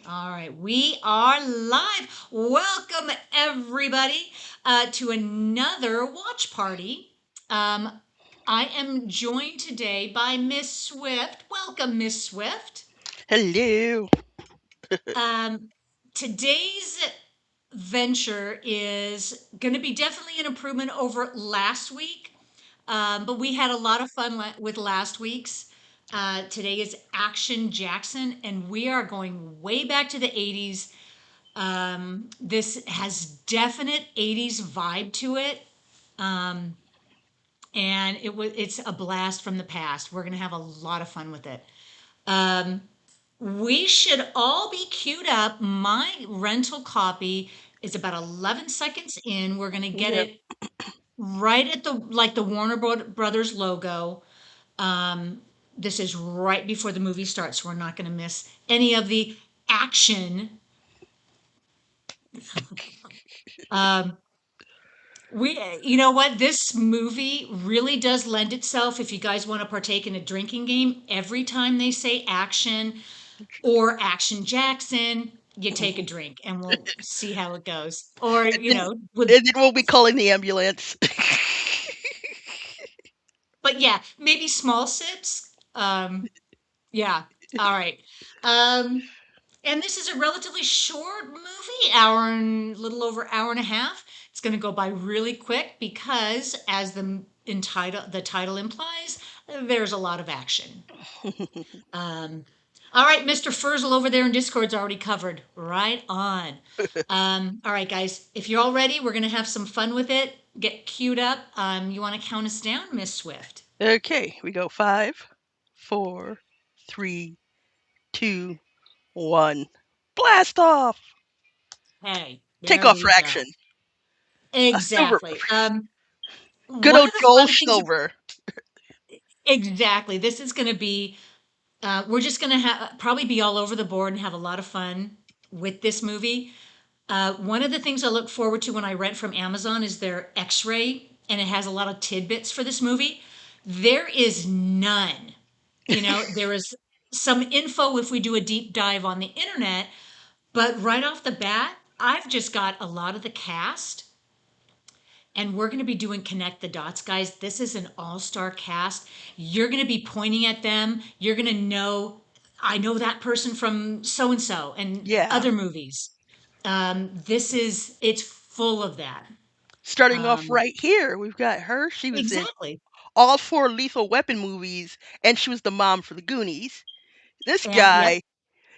All right, we are live. Welcome, everybody, to another watch party. Um, I am joined today by Miss Swift. Welcome, Miss Swift. Hello. Um, Today's venture is going to be definitely an improvement over last week, but we had a lot of fun with last week's. Today is Action Jackson, and we are going way back to the 80s. This has definite 80s vibe to it. Um, and it's a blast from the past. We're gonna have a lot of fun with it. Um, we should all be queued up. My rental copy is about 11 seconds in. We're gonna get Yep. it right at the Warner Brothers logo. Um, this is right before the movie starts. So we're not gonna miss any of the action. Um, you know what? This movie really does lend itself, if you guys want to partake in a drinking game, every time they say action or Action Jackson, you take a Mhm. drink and we'll see how it goes. Or, And then, with, and then we'll be calling the ambulance. but yeah, maybe small sips. Yeah. All right. Um, And this is a relatively short movie, hour and little over hour and a half. It's going to go by really quick because, as the title implies, there's a lot of action. Um, all right, Mr. Furzel over there in Discord's already covered. Right on. All right, guys, if you're all ready, we're going to have some fun with it. Get queued up. You want to count us down, Miss Swift? Okay, we go 5, 4, 3, 2, 1. Blast off! Hey, Take there off for we go. action. A silver. Exactly. Good One old of the Joel fun things Silver. Exactly. This is going to be, we're just going to have probably be all over the board and have a lot of fun with this movie. One of the things I look forward to when I rent from Amazon is their x ray, and it has a lot of tidbits for this movie. There is none. There is some info if we do a deep dive on the internet, but right off the bat, I've just got a lot of the cast and we're going to be doing connect the dots, guys. This is an all-star cast. You're going to be pointing at them. You're going to know, I know that person from so and so and Yeah. other movies. It's full of that. Starting off um right here, we've got her. She was in exactly. all 4 Lethal Weapon movies, and she was the mom for the Goonies. This And yep. guy,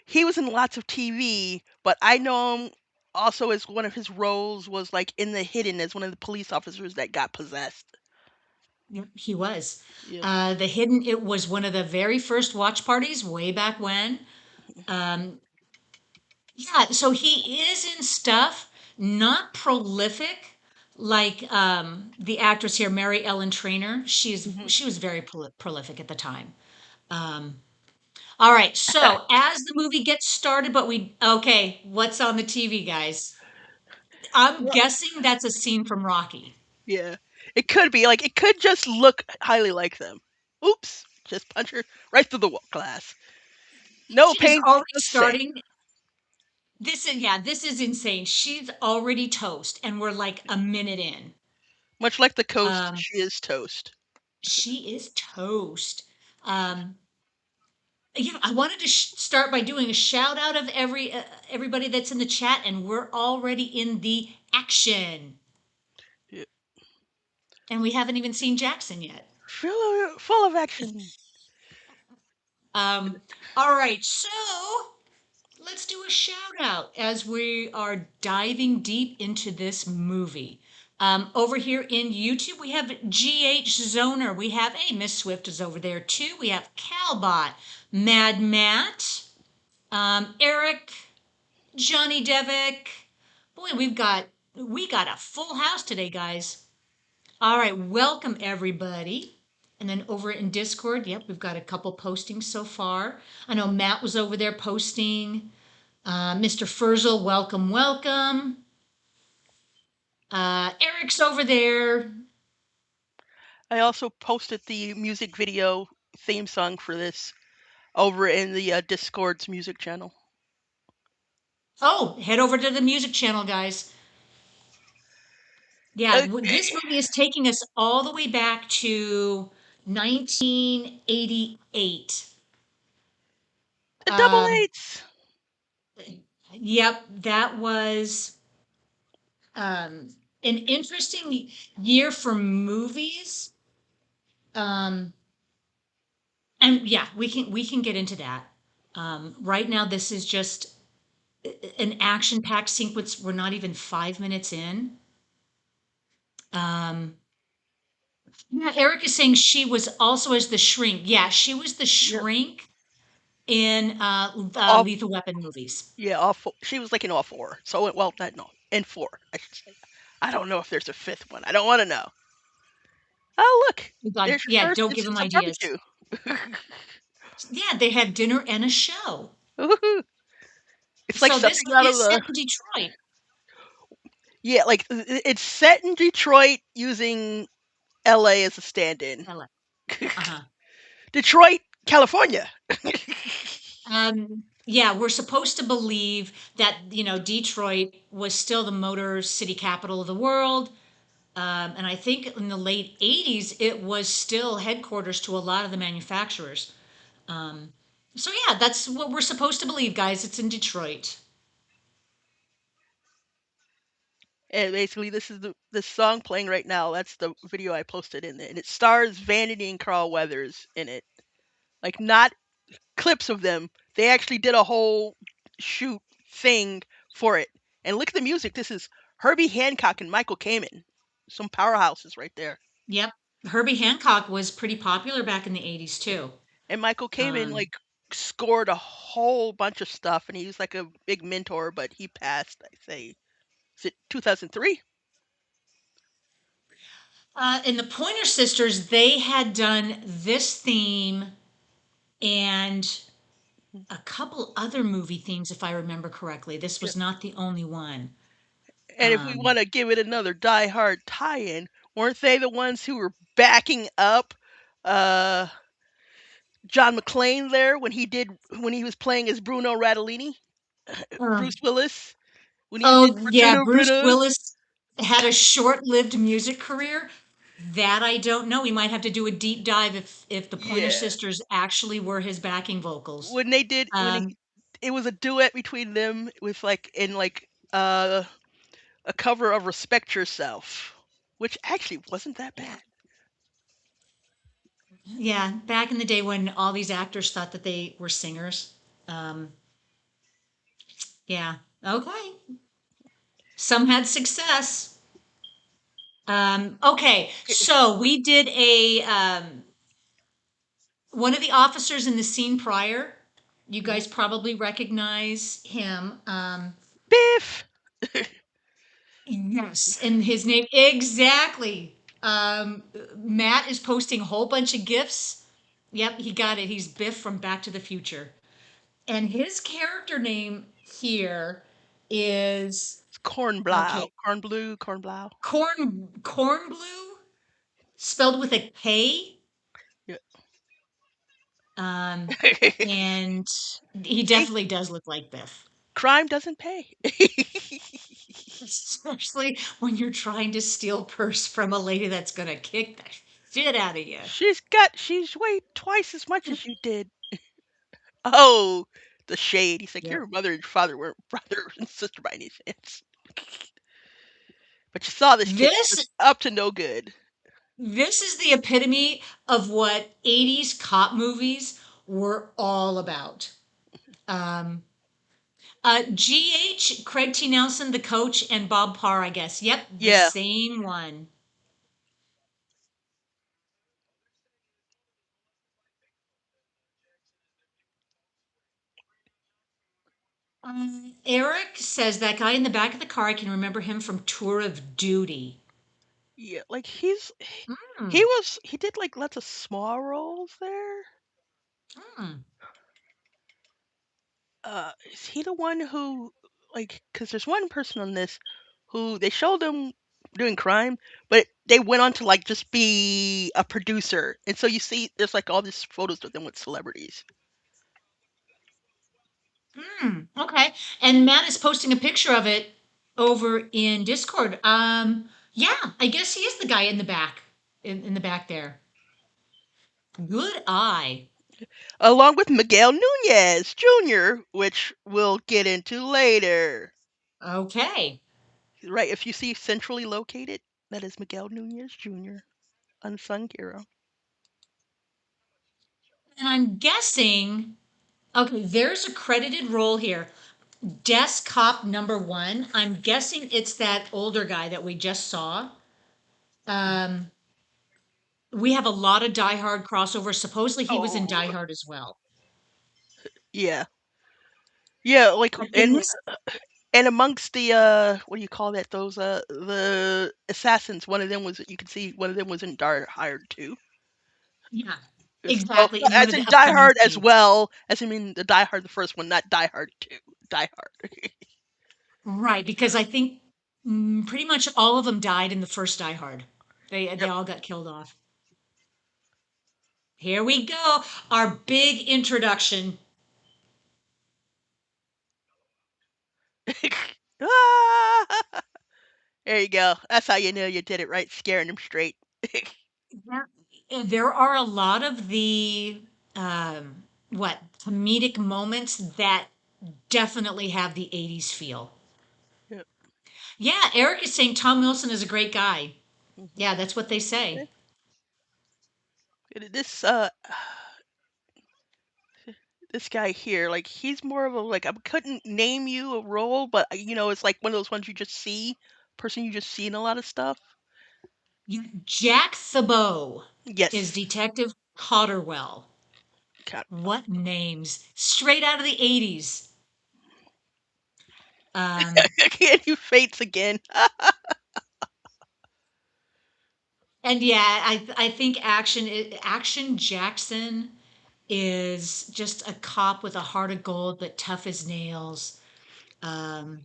he was in lots of TV, but I know him also as one of his roles was like in The Hidden as one of the police officers that got possessed. Yep, he was. Yep. The Hidden, it was one of the very first watch parties way back when. um Yeah, so he is in stuff, not prolific like the actress here, Mary Ellen Trainor. Mhm. She was very prolific at the time. Um, all right, so as the movie gets started, okay, what's on the TV, guys? I'm Well, guessing that's a scene from Rocky. yeah. It could be like it could just look highly like them. Oops, just punch her right through the glass. No She's pain, already just say. starting. This is insane. She's already toast, and we're like a minute in. Much like the coast, Um, she is toast. she is toast. Um, yeah, I wanted to start by doing a shout out of everybody that's in the chat, and we're already in the action, Yeah. and we haven't even seen Jackson yet. Full of action. Um, all right, so let's do a shout out as we are diving deep into this movie. Over here in YouTube, we have GH Zoner. We have, hey, Miss Swift is over there too. We have Calbot, Mad Matt, Eric, Johnny Devick. Boy, we got a full house today, guys. All right, welcome everybody. And then over in Discord, yep, we've got a couple postings so far. I know Matt was over there posting. Mr. Furzel, welcome, welcome. Eric's over there. I also posted the music video theme song for this over in the Discord's music channel. Oh, head over to the music channel, guys. Yeah, Uh, this movie is taking us all the way back to 1988. the double Um, eights. yep, that was um, an interesting year for movies. Um, and yeah, we can get into that. Right now, this is just an action-packed sequence. We're not even 5 minutes in. Um, yeah, Eric is saying she was also as the shrink. Yeah, she was the Yep. shrink in All Lethal Weapon movies. yeah, all four. She was like in all four. So well, not no, in four, I should say. I don't know if there's a fifth one. I don't want to know. Oh look, Oh God, there's your yeah, first don't give them instance of ideas. barbecue. Yeah, they have dinner and a show. Woohoo. It's like So this something out of is set the in Detroit. yeah, like it's set in Detroit using L.A. as a stand-in. LA. Uh-huh. Detroit, California. Yeah, we're supposed to believe that, Detroit was still the motor city capital of the world. And I think in the late 80s, it was still headquarters to a lot of the manufacturers. So yeah, that's what we're supposed to believe, guys. It's in Detroit. And basically, this song playing right now. That's the video I posted in it, and it stars Vanity and Carl Weathers in it. Like not clips of them. They actually did a whole shoot thing for it. And look at the music. This is Herbie Hancock and Michael Kamen. Some powerhouses right there. Yep. Herbie Hancock was pretty popular back in the 80s too. And Michael Kamen Um, like scored a whole bunch of stuff, and he was like a big mentor, but he passed. I say, is it 2003? and the Pointer Sisters, they had done this theme and a couple other movie themes, if I remember correctly. This was not the only one. And if we Um, want to give it another Die Hard tie-in, weren't they the ones who were backing up uh, John McClane there when he was playing as Bruno Radellini? uh, Bruce Willis when he did oh yeah, Bruno Bruce Bruno. Willis had a short-lived music career. That I don't know. We might have to do a deep dive if the Pointer Yeah, Sisters actually were his backing vocals. when they did Um, it was a duet between them with like in like a cover of Respect Yourself, which actually wasn't that bad. yeah, back in the day when all these actors thought that they were singers. Um, yeah, okay. Some had success. Okay, so we did a one of the officers in the scene prior. You Mhm. guys probably recognize him. Biff. Yes, and his name exactly. Matt is posting a whole bunch of gifs. Yep, he got it. He's Biff from Back to the Future. And his character name here is Cornblow, okay, cornblow. Corn Blue, spelled with a K. Yeah. Um, and he See, definitely does look like Biff, crime doesn't pay. especially when you're trying to steal purse from a lady that's gonna kick the shit out of you. She's weighed twice as much as you did. Oh, the shade. He's like, Yep. your mother and father weren't brother and sister by any chance. But you saw this kid This was up to no good. this is the epitome of what 80s cop movies were all about. Um, GH, Craig T. Nelson, the coach, and Bob Parr, I guess. Yep, the Yeah. same one. Eric says that guy in the back of the car, I can remember him from Tour of Duty. Yeah, like Hmm. he did like lots of small roles there. Hmm. Is he the one who like cuz there's one person on this who they showed him doing crime, but they went on to like just be a producer. And so you see there's like all these photos of them with celebrities. Okay. And Matt is posting a picture of it over in Discord. Yeah, I guess he is the guy in the back, in the back there. Good eye. Along with Miguel Nunez Jr., which we'll get into later. Okay. Right, if you see centrally located, that is Miguel Nunez Jr., unsung hero. And I'm guessing, okay, there's a credited role here. Desk Cop number one. I'm guessing it's that older guy that we just saw. Um, we have a lot of Die Hard crossovers. Supposedly he was in Oh, Die Hard as well. yeah. Yeah, like But in this, and amongst the what do you call that? Those the assassins, one of them was you can see one of them was in Die Hard too. yeah, Well, exactly. In one as of in the Die upcoming Hard as seeds. well as I mean the Die Hard the first one, not Die Hard 2. Die Hard. Right, because I think pretty much all of them died in the first Die Hard. They Yep. all got killed off. Here we go. Our big introduction. Ah! There you go. That's how you know you did it right, scaring them straight. There, there are a lot of the what comedic moments that definitely have the 80s feel. Yep. Yeah, Eric is saying Tom Wilson is a great guy. Mhm. Yeah, that's what they say. Okay. This this guy here, like he's more of a like I couldn't name you a role, but you know, it's like one of those ones you just see, person you just see in a lot of stuff. Jack Thebeau is Yes. Detective Cotterwell. God. What names? Straight out of the 80s. Um, Can't you fates again? and yeah, I think Action Jackson is just a cop with a heart of gold, but tough as nails. Um,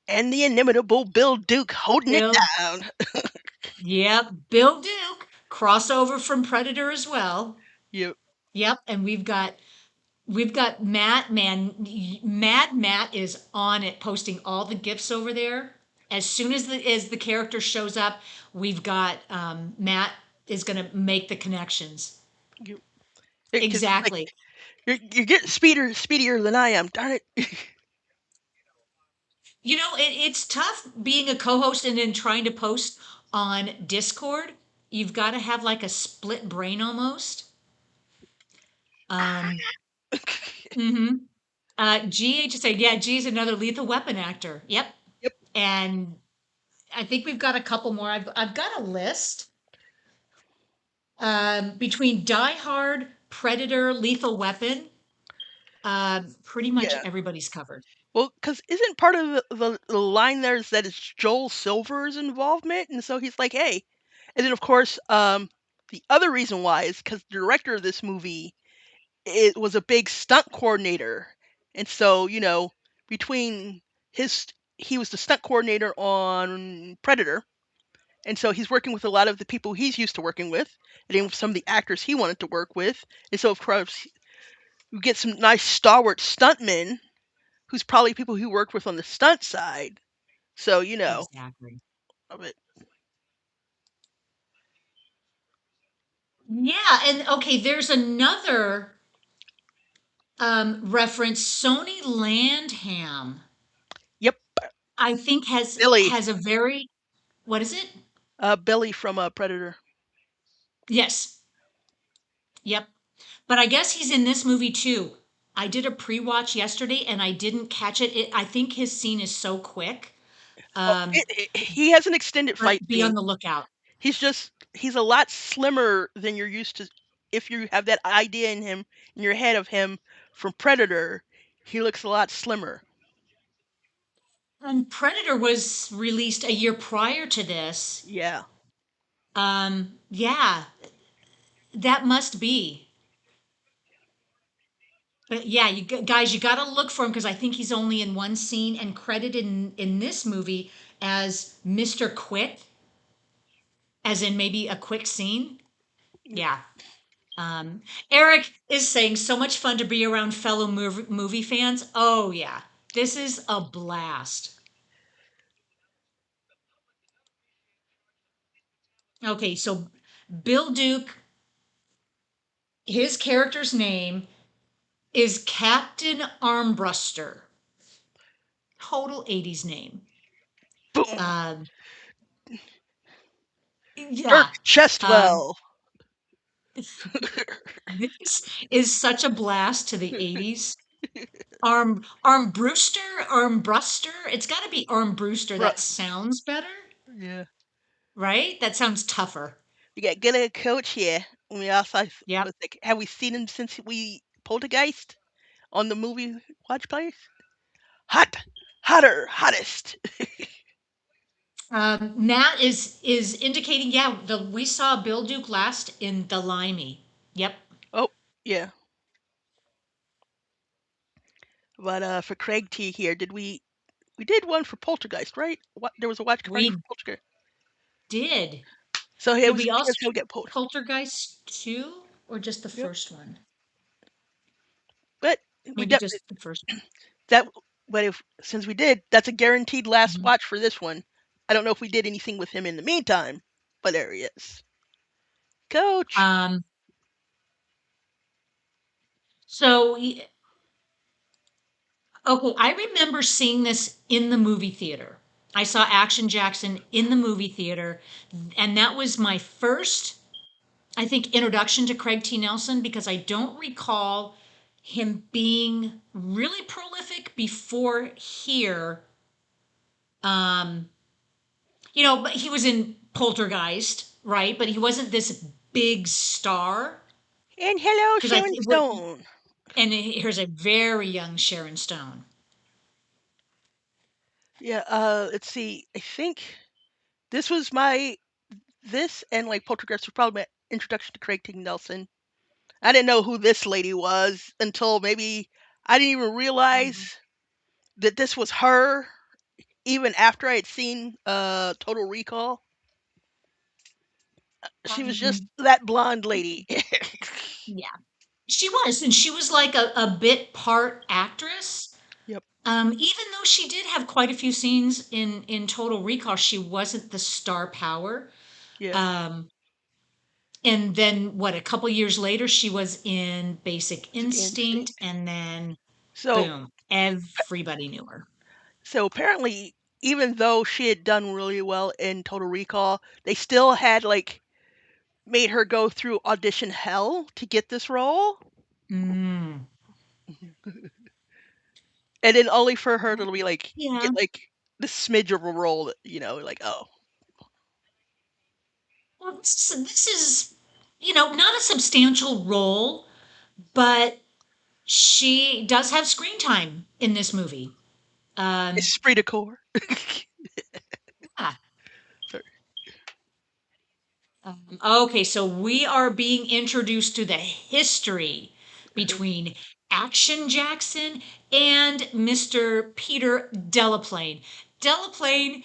And the inimitable Bill Duke holding it Bill, down. yep, Bill Duke, crossover from Predator as well. Yep. Yep, and we've got Matt, man, Mad Matt is on it, posting all the gifs over there. As soon as the character shows up, we've got Matt is going to make the connections. Yep. Because like Exactly. you're getting speedier than I am. Darn it. You know, it's tough being a co-host and then trying to post on Discord. You've got to have like a split brain almost. Um, hmm GH said, yeah, G is another Lethal Weapon actor. Yep. Yep. And I think we've got a couple more. I've got a list between Die Hard, Predator, Lethal Weapon. Pretty much Yeah. everybody's covered. Well, because isn't part of the line there is that it's Joel Silver's involvement, and so he's like, hey, and then of course, the other reason why is because the director of this movie it was a big stunt coordinator, and so you know between his he was the stunt coordinator on Predator, and so he's working with a lot of the people he's used to working with, and then with some of the actors he wanted to work with, and so of course you get some nice stalwart stuntmen who's probably people he worked with on the stunt side. So, you know, Exactly. of it. Yeah, and okay, there's another reference. Sony Landham, Yep, I think Billy, has a very what is it? Billy from Predator. Yes. Yep. But I guess he's in this movie too. I did a pre-watch yesterday and I didn't catch it. I think his scene is so quick. Oh, Um, he has an extended fight but be scene. on the lookout. He's a lot slimmer than you're used to. If you have that idea in your head of him from Predator, he looks a lot slimmer. And Predator was released a year prior to this. Yeah. Yeah, that must be. But yeah, guys, you got to look for him because I think he's only in one scene and credited in this movie as Mr. Quick, as in maybe a quick scene. Yep. Yeah. Eric is saying so much fun to be around fellow movie fans. Oh yeah, this is a blast. Okay, so Bill Duke, his character's name is Captain Armbruster. Total 80s name. Boom. Um, Dirk yeah. Um, Chestwell. this is such a blast to the 80s. Arm Bruster. It's got to be Arm Brewster. Bro, That sounds better, yeah. right? That sounds tougher. We got good old coach here. We also Yep. was like, have we seen him since we Poltergeist on the movie Watch Place? Hot, hotter, hottest. Matt is indicating, yeah, we saw Bill Duke last in the Limey. Yep, Oh, yeah. But for Craig T here, we did one for Poltergeist, right? What there was a watch party for we Poltergeist. did. So it Did was we also he'll get pulled. Poltergeist 2 or just the Yep. first one? But we Maybe definitely just the first that. But if since we did, that's a guaranteed last one. watch for this one. I don't know if we did anything with him in the meantime, but there he is, Coach. Um, so okay, I remember seeing this in the movie theater. I saw Action Jackson in the movie theater, and that was my first, I think, introduction to Craig T. Nelson because I don't recall him being really prolific before here. Um, but he was in Poltergeist, right? But he wasn't this big star And hello, because I Sharon think what. Stone. And here's a very young Sharon Stone. Yeah. Let's see. I think this was my this and like Poltergeist was probably my introduction to Craig T. Nelson. I didn't know who this lady was until maybe I didn't even realize that this was her even after I had seen Total Recall. She was just Um, that blonde lady. yeah, she was, and she was like a bit part actress. Yep. Even though she did have quite a few scenes in Total Recall, she wasn't the star power. Yeah. Um, and then what? A couple years later, she was in Basic Basic Instinct, Instinct. and then So boom, everybody knew her. so apparently even though she had done really well in Total Recall, they still had like made her go through audition hell to get this role. Mm. And then only for her to be like Yeah. get like the smidge of a role that, like oh. Well, this is, not a substantial role, but she does have screen time in this movie. Um, Esprit de corps. yeah. Sorry. Okay, so we are being introduced to the history Okay. between Action Jackson and Mr. Peter Delaplane. Delaplane,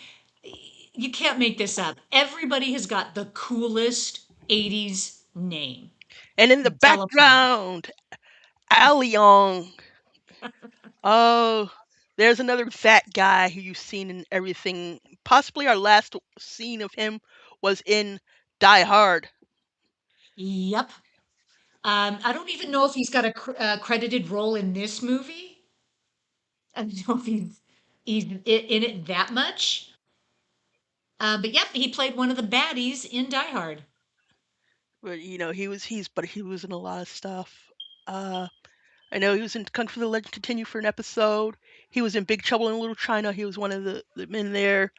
you can't make this up. Everybody has got the coolest 80s name. And in the Delaplane. background, Al Young. Oh, there's another fat guy who you've seen in everything. Possibly our last scene of him was in Die Hard. Yep. I don't even know if he's got a credited role in this movie. I don't know if he's in it that much. But yep, he played one of the baddies in Die Hard. But he was in a lot of stuff. Uh, I know he was in Kung Fu: The Legend Continue for an episode. He was in Big Trouble in Little China. He was one of the men there.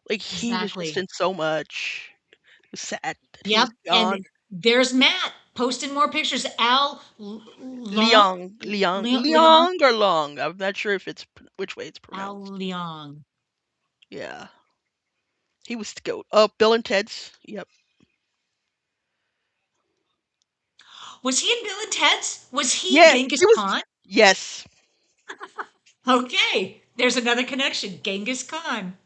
Like he was just Exactly. in so much. It was sad that he Yep. was gone. And there's Matt posting more pictures. Al Long, Leong, Leong or Long. I'm not sure if it's which way it's Al pronounced. Leong. Yeah, he was the goat. Oh, Bill and Ted's. Yep. Was he in Bill and Ted's? Was he Yeah, Genghis he was. Khan? Yes. Okay, there's another connection. Genghis Khan.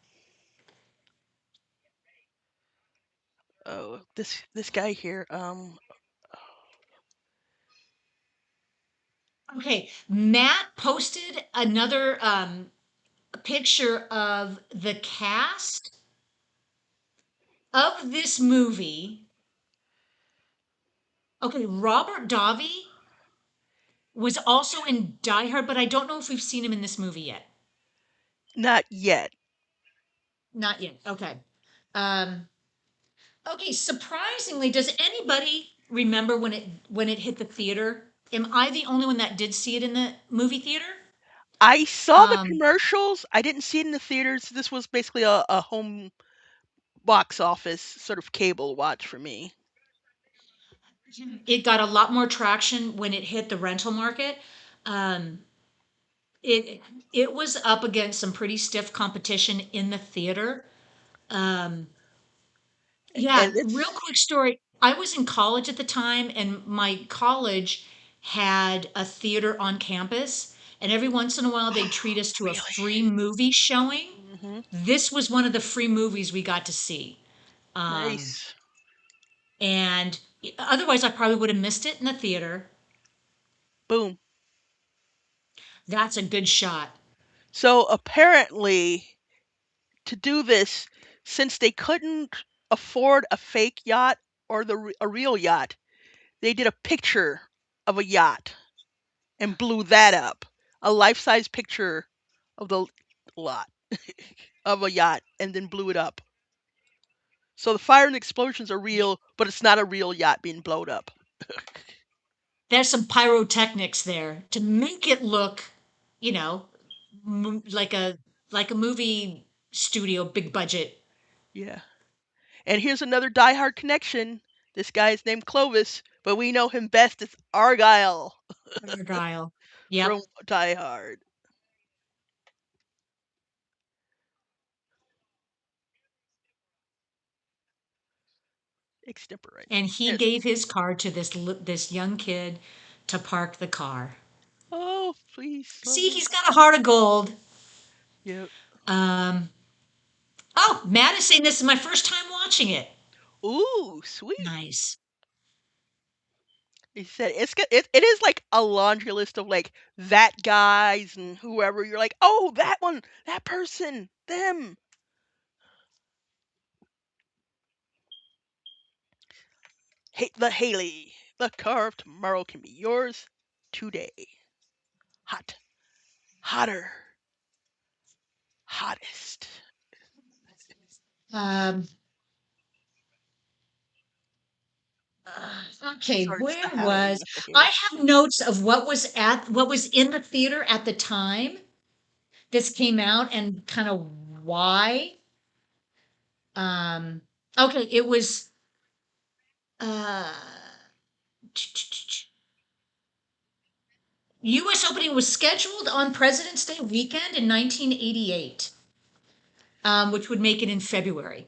Oh, this guy here. Okay, Matt posted another picture of the cast of this movie. Okay, Robert Davi was also in Die Hard, but I don't know if we've seen him in this movie yet. Not yet. Not yet. Okay. Um, okay, surprisingly, does anybody remember when it hit the theater? Am I the only one that did see it in the movie theater? I saw the Um, commercials. I didn't see it in the theaters. This was basically a home box office sort of cable watch for me. it got a lot more traction when it hit the rental market. Um, it it was up against some pretty stiff competition in the theater. Um, And yeah, real it's quick story. I was in college at the time, and my college had a theater on campus, and every once in a while they'd treat us to a really free movie showing. hmm This was one of the free movies we got to see. Um, nice. and otherwise, I probably would have missed it in the theater. Boom. That's a good shot. So apparently, to do this, since they couldn't afford a fake yacht or a real yacht, they did a picture of a yacht and blew that up. A life-size picture of the lot of a yacht and then blew it up. So the fire and explosions are real, but it's not a real yacht being blown up. There's some pyrotechnics there to make it look, you know, like a movie studio, big budget. Yeah. And here's another Die Hard connection. This guy is named Clovis, but we know him best as Argyle Argyle. Yep. from Die Hard. Extemporary. And he Yes. gave his car to this young kid to park the car. Oh, please love See, me. he's got a heart of gold. Yep. Um, oh, Matt is saying this is my first time watching it. Ooh, sweet. Nice. He said it's good. It is like a laundry list of like that guys and whoever. You're like, oh, that one, that person, them. The Haley, the car of tomorrow can be yours today. Hot, hotter, hottest. Um, okay, Sorry, it's the where Haley, was not the I Haley. have notes of what was in the theater at the time this came out and kind of why. Um, okay, it was uh US opening was scheduled on President's Day weekend in 1988, which would make it in February.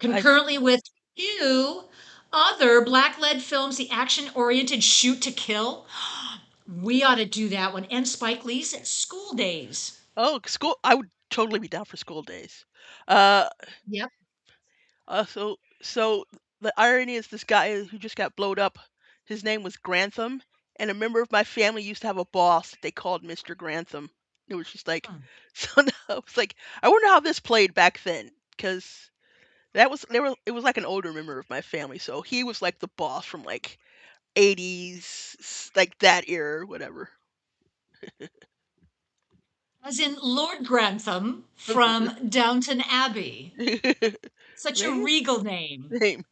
I Concurrently with two other black led films, the action oriented Shoot to Kill. We ought to do that one. And Spike Lee's School Days. school. I would totally be down for school days. Uh, Yep. so the irony is this guy who just got blowed up. His name was Grantham, and a member of my family used to have a boss that they called Mr. Grantham. It was just like, Hmm. so now it's like, I wonder how this played back then, because it was like an older member of my family, so he was like the boss from like 80s, like that era or whatever. As in Lord Grantham from Downton Abbey. Such a Man, regal name. name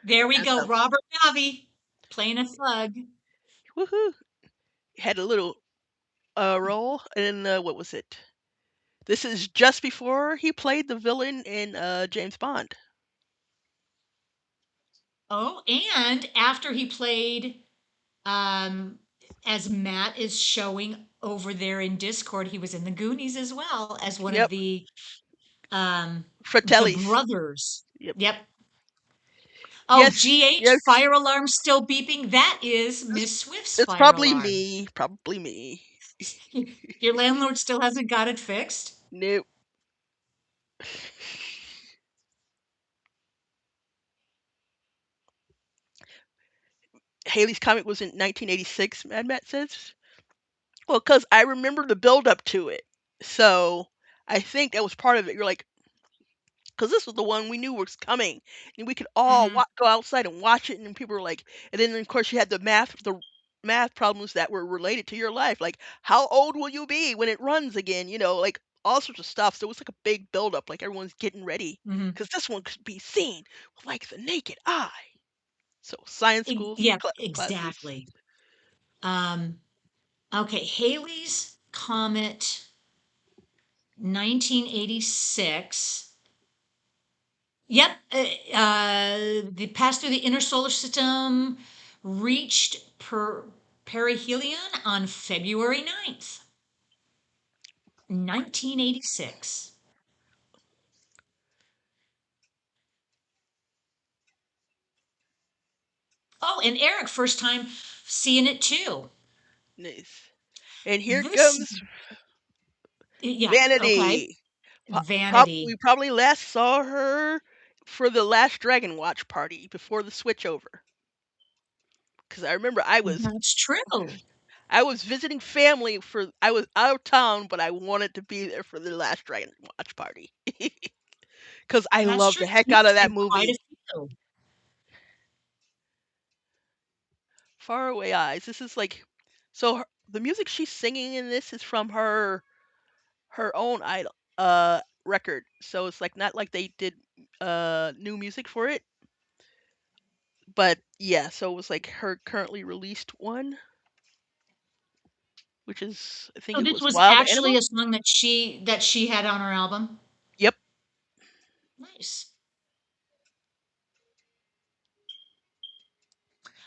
There we go. Grantham. Robert Davi playing a thug. Woohoo! Had a little role in what was it? This is just before he played the villain in James Bond. Oh, and after he played, um, as Matt is showing over there in Discord, he was in the Goonies as well as one of Yep, um, the Fratellis. brothers. Yep. Yep. Oh, Yes, GH, yes. fire alarm still beeping. That is Miss Swift's It's fire probably alarm. me. Probably me. Your landlord still hasn't got it fixed? Nope. Haley's Comet was in 1986. Mad Matt says. Well, because I remember the build up to it. So I think that was part of it. You're like, because this was the one we knew was coming, and we could all Hmm. go outside and watch it. And people were like, and then of course you had the math problems that were related to your life, like how old will you be when it runs again? Like all sorts of stuff. So it was like a big build up, like everyone's getting ready Hmm. because this one could be seen with like the naked eye. So science schools Yeah, classes. exactly. Um, okay, Halley's Comet, 1986. Yep, they passed through the inner solar system, reached perihelion on February 9th, 1986. Oh, and Eric, first time seeing it too. Nice. And here This, comes yeah, okay. Vanity. We Vanity. probably last saw her for the last Dragon Watch party before the switch over. Because I remember That's true. I was visiting family for I was out of town, but I wanted to be there for the last Dragon Watch party. Because I That's loved true. the heck You've out of that seen quite a movie. few. Faraway Eyes. This is like the music she's singing in this is from her own idol record. So it's like not like they did new music for it. But yeah, so it was like her currently released one, which is I think So it this was was Wild actually Animal. a song that she had on her album. Yep. Nice.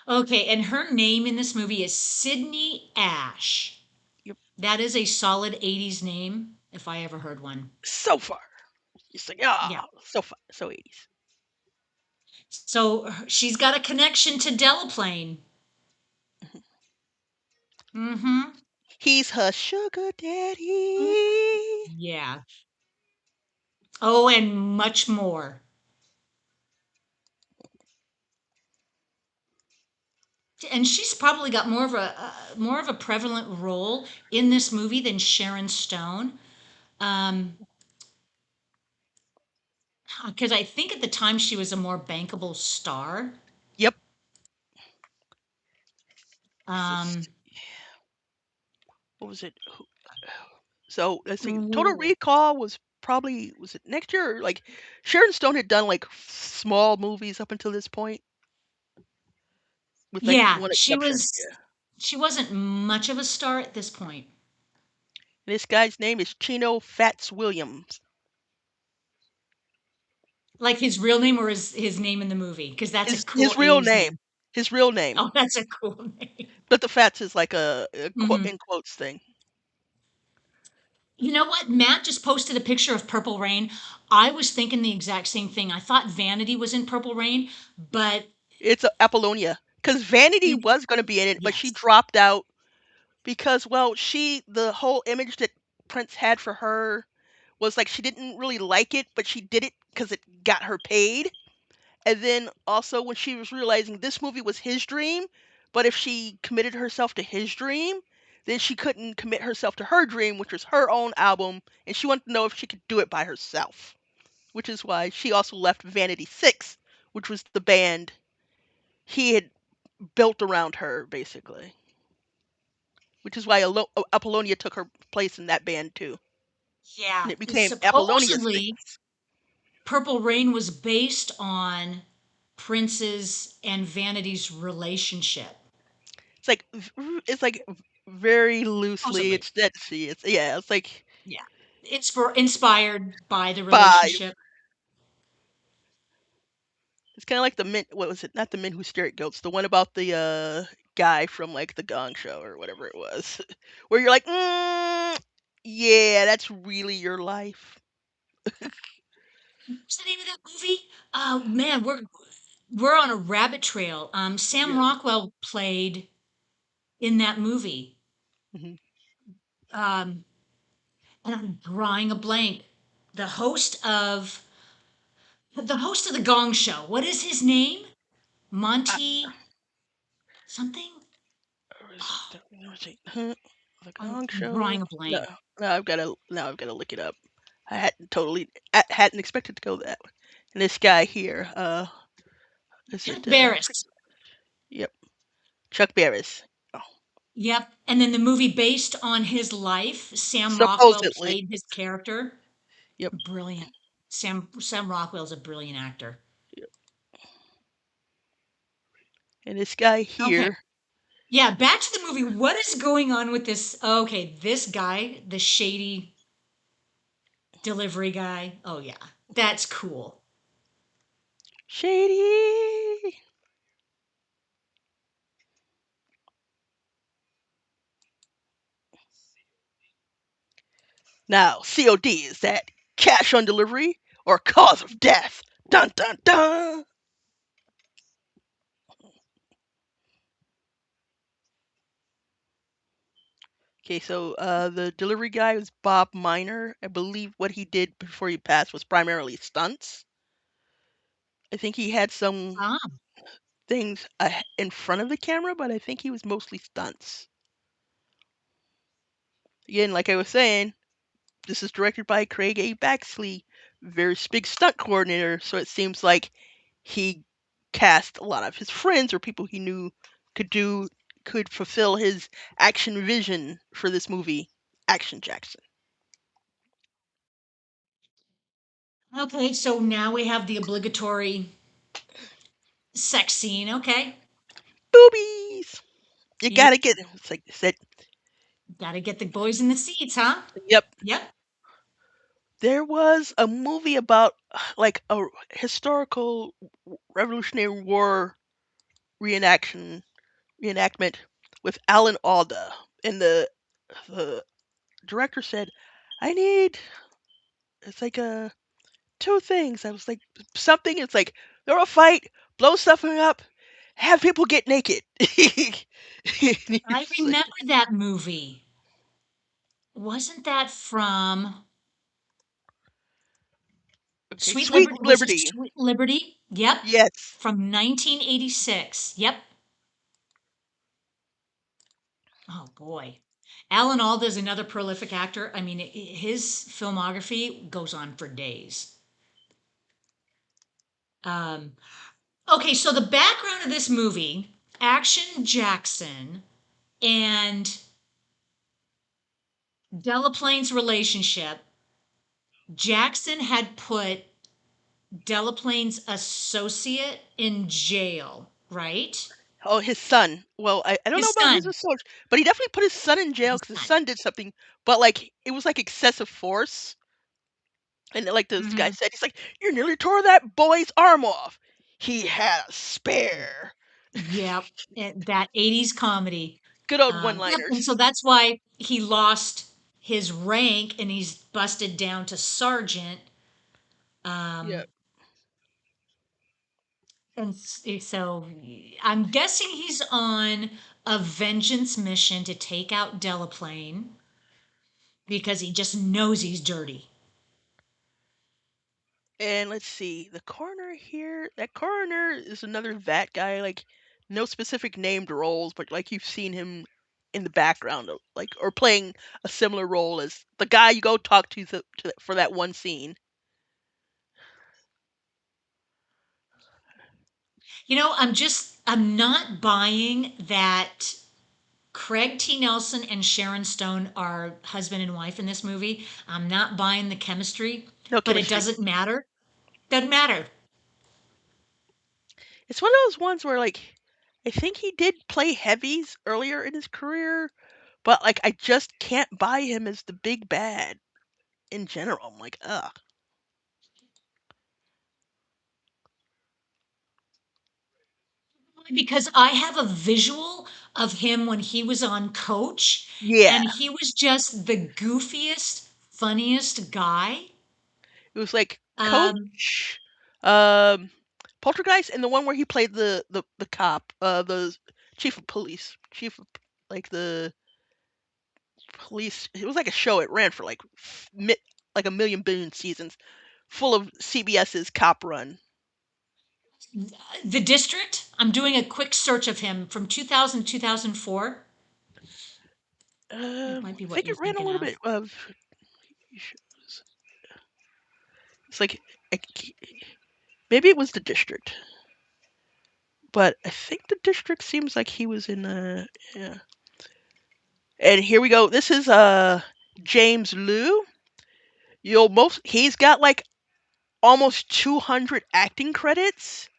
Okay, and her name in this movie is Sydney Ash. Yep. That is a solid 80s name, if I ever heard one. So far. It's like Yeah. so far, so 80s. So she's got a connection to Delaplane. Mm-hmm. He's her sugar daddy. Yeah. Oh, and much more. And she's probably got more of a prevalent role in this movie than Sharon Stone. Um, because I think at the time she was a more bankable star. Yep. Um, What was it? So let's see. Total ooh, Recall was it next year? Or like Sharon Stone had done like small movies up until this point, with like yeah, one she exception. was. Yeah. She wasn't much of a star at this point. This guy's name is Chino Fats Williams. Like his real name or his name in the movie, because that's a His cool real 80s name. name. His real name. Oh, that's a cool name. But the Fats is like a quote Hmm. in quotes thing. You know what? Matt just posted a picture of Purple Rain. I was thinking the exact same thing. I thought Vanity was in Purple Rain, but It's Apollonia. Because Vanity it, was going to be in it, but she yes. dropped out because, well, the whole image that Prince had for her was like she didn't really like it, but she did it because it got her paid. And then also when she was realizing this movie was his dream, but if she committed herself to his dream, then she couldn't commit herself to her dream, which was her own album, and she wanted to know if she could do it by herself. Which is why she also left Vanity Six, which was the band he had built around her, basically. Which is why Apollonia took her place in that band too, and Yeah. it became Apollonia Supposedly, Six. Purple Rain was based on Prince's and Vanity's relationship. It's like very loosely. Supposedly. It's that see. It's yeah. It's like Yeah. It's for inspired by the by. relationship. It's kind of like the men. What was it? Not the men who stare at goats. The one about the guy from like the Gong Show or whatever it was, where you're like, yeah, that's really your life. What's the name of that movie? Oh man, we're on a rabbit trail. Sam Yeah. Rockwell played in that movie. Hmm. Um, and I'm drawing a blank. The host of the host of the Gong Show. What is his name? I, Monty something? or is it? Huh? The I'm Gong Show. drawing a No, blank. now I've gotta look it up. I hadn't expected to go that way. And this guy here, is Chuck it Barris. yep, Chuck Barris. Oh, Yep. And then the movie based on his life, Sam Rockwell supposedly. played his character. Yep, Brilliant. Sam Rockwell's a brilliant actor. yep. And this guy Okay. here, Yeah, back to the movie. What is going on with this? Okay, this guy, the shady delivery guy. Oh yeah. That's cool. Shady. Now, COD, is that cash on delivery or cause of death? Dun dun dun. Okay, so the delivery guy was Bob Miner. I believe what he did before he passed was primarily stunts. I think he had some Ah, things in front of the camera, but I think he was mostly stunts. Again, like I was saying, this is directed by Craig A. Baxley, very big stunt coordinator, so it seems like he cast a lot of his friends or people he knew could do could fulfill his action vision for this movie, Action Jackson. okay. So now we have the obligatory sex scene. Okay. Boobies. You Yep. gotta get it's like I said. Got to get the boys in the seats, huh? Yep. Yep. There was a movie about like a historical Revolutionary War reenaction reenactment with Alan Alda, and the director said, "I need it's like a two things." I was like, something. It's like throw a fight, blow something up, have people get naked. I It's like, remember that movie. Wasn't that from okay, Sweet Sweet Liberty? Was it Liberty. Sweet Liberty? Yep. Yes. From 1986. Yep. Oh boy. Alan Alda is another prolific actor. I mean, his filmography goes on for days. Um, okay, so the background of this movie, Action Jackson and Delaplane's relationship, Jackson had put Delaplane's associate in jail, right? Oh, his son. Well, I don't know His about his son. assault, but he definitely put his son in jail His because his son. son did something. But like it was like excessive force, and like this guy Hmm. said, he's like, "You nearly tore that boy's arm off. He had a spare." Yep. That 80s comedy. Good old Yep. And one-liners. so that's why he lost his rank and he's busted down to sergeant. Yeah. Um, and so I'm guessing he's on a vengeance mission to take out Delaplane because he just knows he's dirty. And let's see, the coroner here. That coroner is another that guy. Like, no specific named roles, but like you've seen him in the background, like or playing a similar role as the guy you go talk for that one scene. I'm not buying that Craig T. Nelson and Sharon Stone are husband and wife in this movie. I'm not buying the chemistry, No but it chemistry. doesn't matter. Doesn't matter. It's one of those ones where like I think he did play heavies earlier in his career, but like I just can't buy him as the big bad in general. I'm like, ugh. Because I have a visual of him when he was on Coach, Yeah. and he was just the goofiest, funniest guy. It was like Um, Coach, um, Poltergeist, and the one where he played the cop, the chief of police, like the police. It was like a show. It ran for like like a million billion seasons, full of CBS's cop run. the District, I'm doing a quick search of him from 2000 to 2004. It might be I what think you're it ran a thinking little of. bit of. It's like maybe it was the district, but I think the district seems like he was in. Yeah. And here we go. This is James Liu. He's got like almost 200 acting credits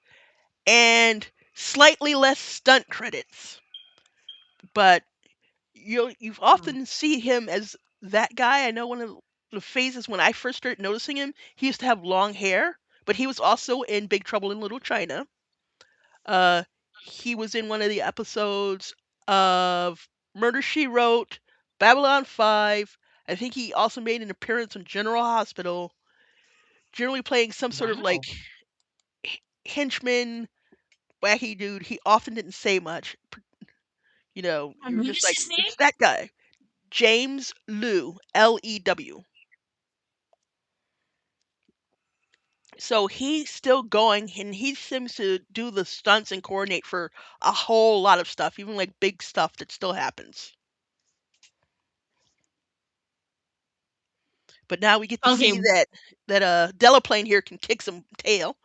and slightly less stunt credits, but you've Oh, often see him as that guy. I know one of the phases when I first started noticing him, he used to have long hair, but he was also in Big Trouble in Little China. Uh, he was in one of the episodes of Murder She Wrote, Babylon 5. I think he also made an appearance on General Hospital, generally playing some sort of like wow. henchman, wacky dude. He often didn't say much. You And were what just is like, his name? it's that guy. James Lew, Lew. So he's still going and he seems to do the stunts and coordinate for a whole lot of stuff, even like big stuff that still happens. But now we get to Okay, see that Delaplane here can kick some tail.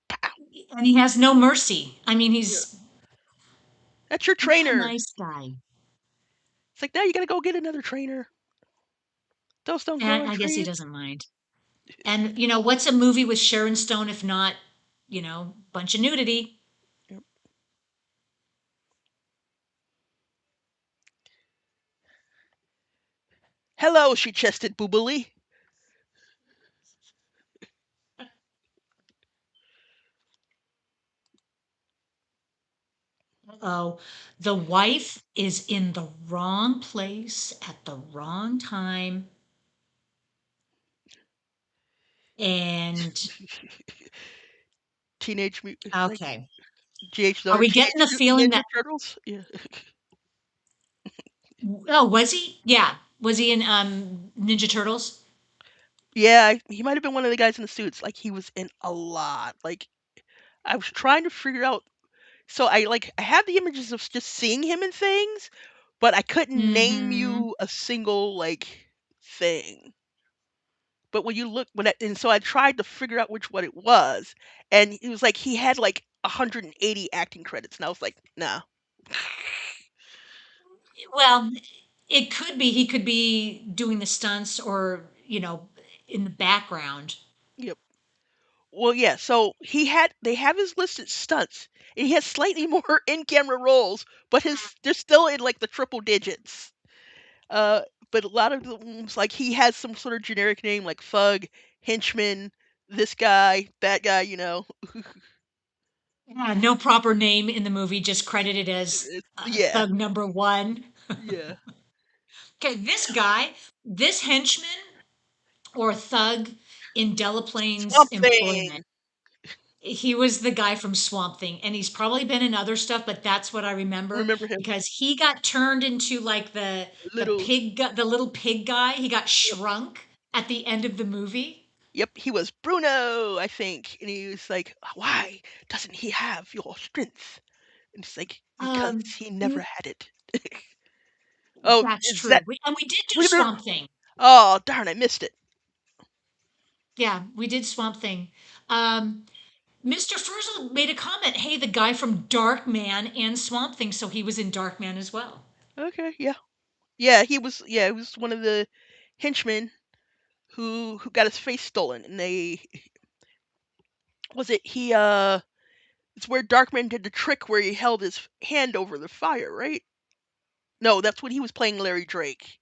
Pow. and he has no mercy. I mean, Yeah. he's That's your what a trainer. nice guy. It's like now you gotta go get another trainer. Those don't grow And on I guess he trees. doesn't mind. And what's a movie with Sharon Stone if not, bunch of nudity? Yep. Hello, she chested boobily. Oh, the wife is in the wrong place at the wrong time. And Like okay. GH Are Miller, we Teenage getting the Mutant feeling Ninja that, Turtles. Yeah. oh, was he? Yeah. Was he in Ninja Turtles? Yeah, he might have been one of the guys in the suits. Like he was in a lot. Like I was trying to figure out. So I have the images of just seeing him in things, but I couldn't name Mm-hmm. you a single like thing. But and so I tried to figure out which one it was, and it was like he had like 180 acting credits, and I was like, nah. Well, it could be he could be doing the stunts or, in the background. Yep. Well, yeah. So they have his listed stunts, and he has slightly more in-camera roles, but his they're still in like the triple digits. Uh, but a lot of them, like he has some sort of generic name like Thug, Henchman, this guy, that guy. Yeah, no proper name in the movie, just credited as Yeah, thug number one. yeah. Okay, this guy, this henchman or thug in Delaplane's Swamp Thing. employment, he was the guy from Swamp Thing, and he's probably been in other stuff, but that's what I remember Remember him? because he got turned into like the Little. the little pig guy. He got Yep. shrunk at the end of the movie. Yep. He was Bruno, I think, and he was like, "Why doesn't he have your strength?" And it's like because Um, he never n- had it. Oh, that's is true. that? And we did do We never. Swamp Thing. Oh darn! I missed it. Yeah, we did Swamp Thing. Um, Mr. Frizzle made a comment. Hey, the guy from Darkman and Swamp Thing, so he was in Darkman as well. Okay. Yeah. Yeah. He was. Yeah. He was one of the henchmen who got his face stolen, and they was it he it's where Darkman did the trick where he held his hand over the fire, right? No, that's when he was playing Larry Drake.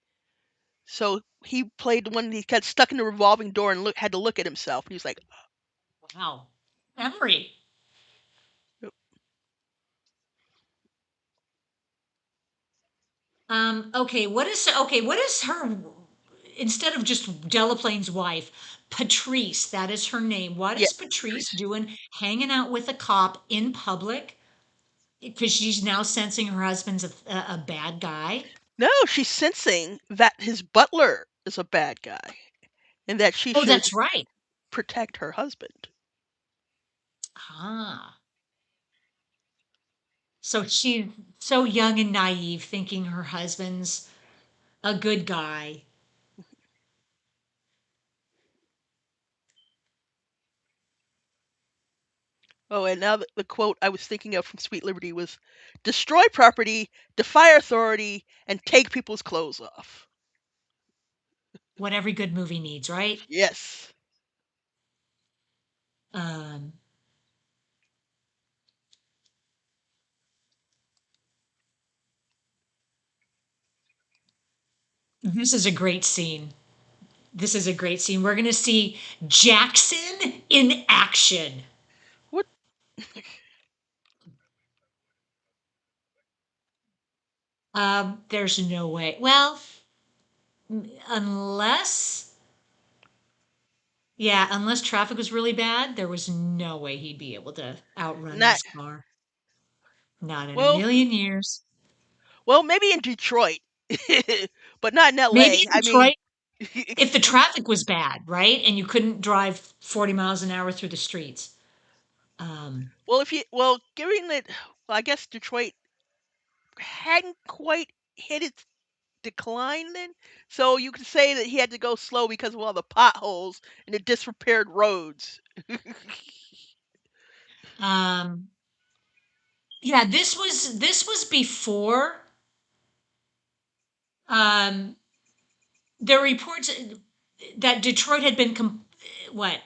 So he played the one that he got stuck in the revolving door and had to look at himself. And he was like, Wow. Memory. "Yep, What is her instead of just Delaplane's wife, Patrice, that is her name. What yeah, is Patrice Patrice." doing hanging out with a cop in public? Because she's now sensing her husband's a bad guy. No, she's sensing that his butler is a bad guy and that she Oh, should that's right. protect her husband. Ah. So she's So young and naive, thinking her husband's a good guy. Oh, and now the quote I was thinking of from Sweet Liberty was, "Destroy property, defy authority, and take people's clothes off." What every good movie needs, right? Yes. Um, this is a great scene. This is a great scene. We're going to see Jackson in action. What? There's no way. Well, unless, yeah, unless traffic was really bad, there was no way he'd be able to outrun Not this car. Not in a well. million years. Well, maybe in Detroit, but not in Maybe L.A. in I mean, Detroit, if the traffic was bad, right? And you couldn't drive 40 miles an hour through the streets. Um, given that, well, I guess Detroit hadn't quite hit its decline then, so you could say that he had to go slow because of all the potholes and the disrepaired roads. um, yeah, this was before um, there were reports that Detroit had been what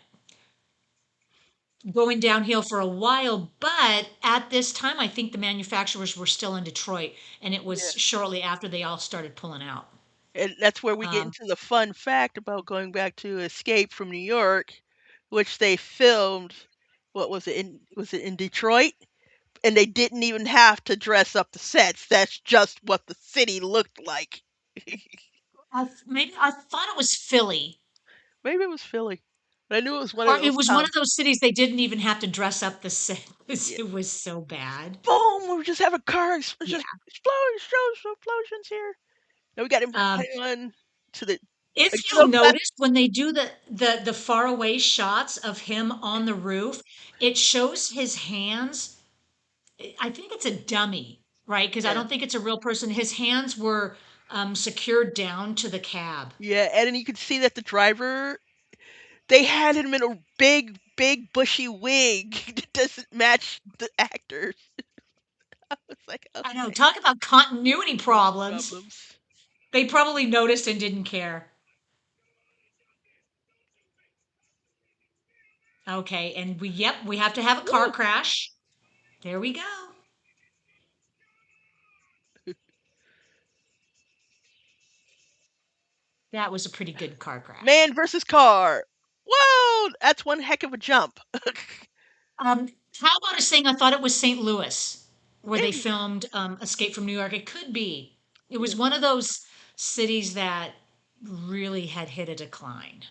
going downhill for a while, but at this time, I think the manufacturers were still in Detroit, and it Yeah. was shortly after they all started pulling out. And that's where we get Um, into the fun fact about going back to Escape from New York, which they filmed. What was it in? Was it in Detroit? And they didn't even have to dress up the sets. That's just what the city looked like. maybe I thought it was Philly, Maybe it was Philly, but I knew it was one of or it those was one of towns. those cities they didn't even have to dress up the set. Yeah. It was so bad. Boom! We just have a car. It's Yeah. just explosions here. Now we got him Um, heading on to the. if Like, you'll notice, when they do the far away shots of him on the roof, it shows his hands. I think it's a dummy, right? Because I yeah, don't think it's a real person. His hands were secured down to the cab. yeah, and then you can see that the driver, they had him in a big bushy wig that doesn't match the actors. It's like, I know. okay, Talk about continuity no problems. problems. They probably noticed and didn't care. Okay, and we have to have a car Woo! crash. There we go. That was a pretty good car crash. Man versus car. Whoa, that's one heck of a jump. How about us saying I thought it was St. Louis where they Maybe. filmed Escape from New York? It could be. It was Yeah. one of those cities that really had hit a decline.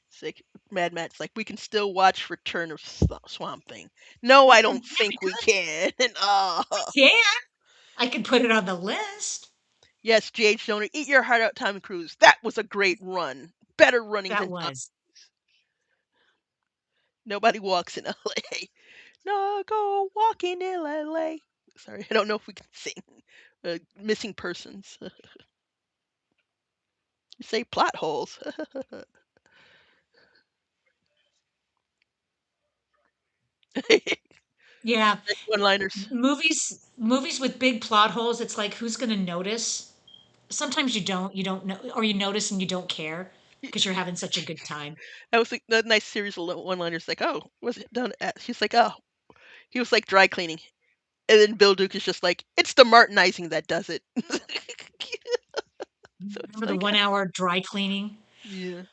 It's like Mad Max, like we can still watch Return of Swamp Thing. No, Yeah, I yeah, don't we think we could. can. Oh, We can. I could put it on the list. yes, J.H. Donor, eat your heart out, Tom Cruise. That was a great run. Better running That than Tom. was. Nobody walks in L.A. No, go walking in L.A. Sorry, I don't know if we can sing. Missing persons. You say plot holes. Yeah, One-liners. movies with big plot holes, it's like who's going to notice? Sometimes you don't know, or you notice and you don't care because you're having such a good time. That was like a nice series of one-liners. Like, oh, was it done at? She's like, oh, he was like dry cleaning, and then Bill Duke is just like, it's the Martinizing that does it. So it's Remember the like, 1 hour dry cleaning yeah,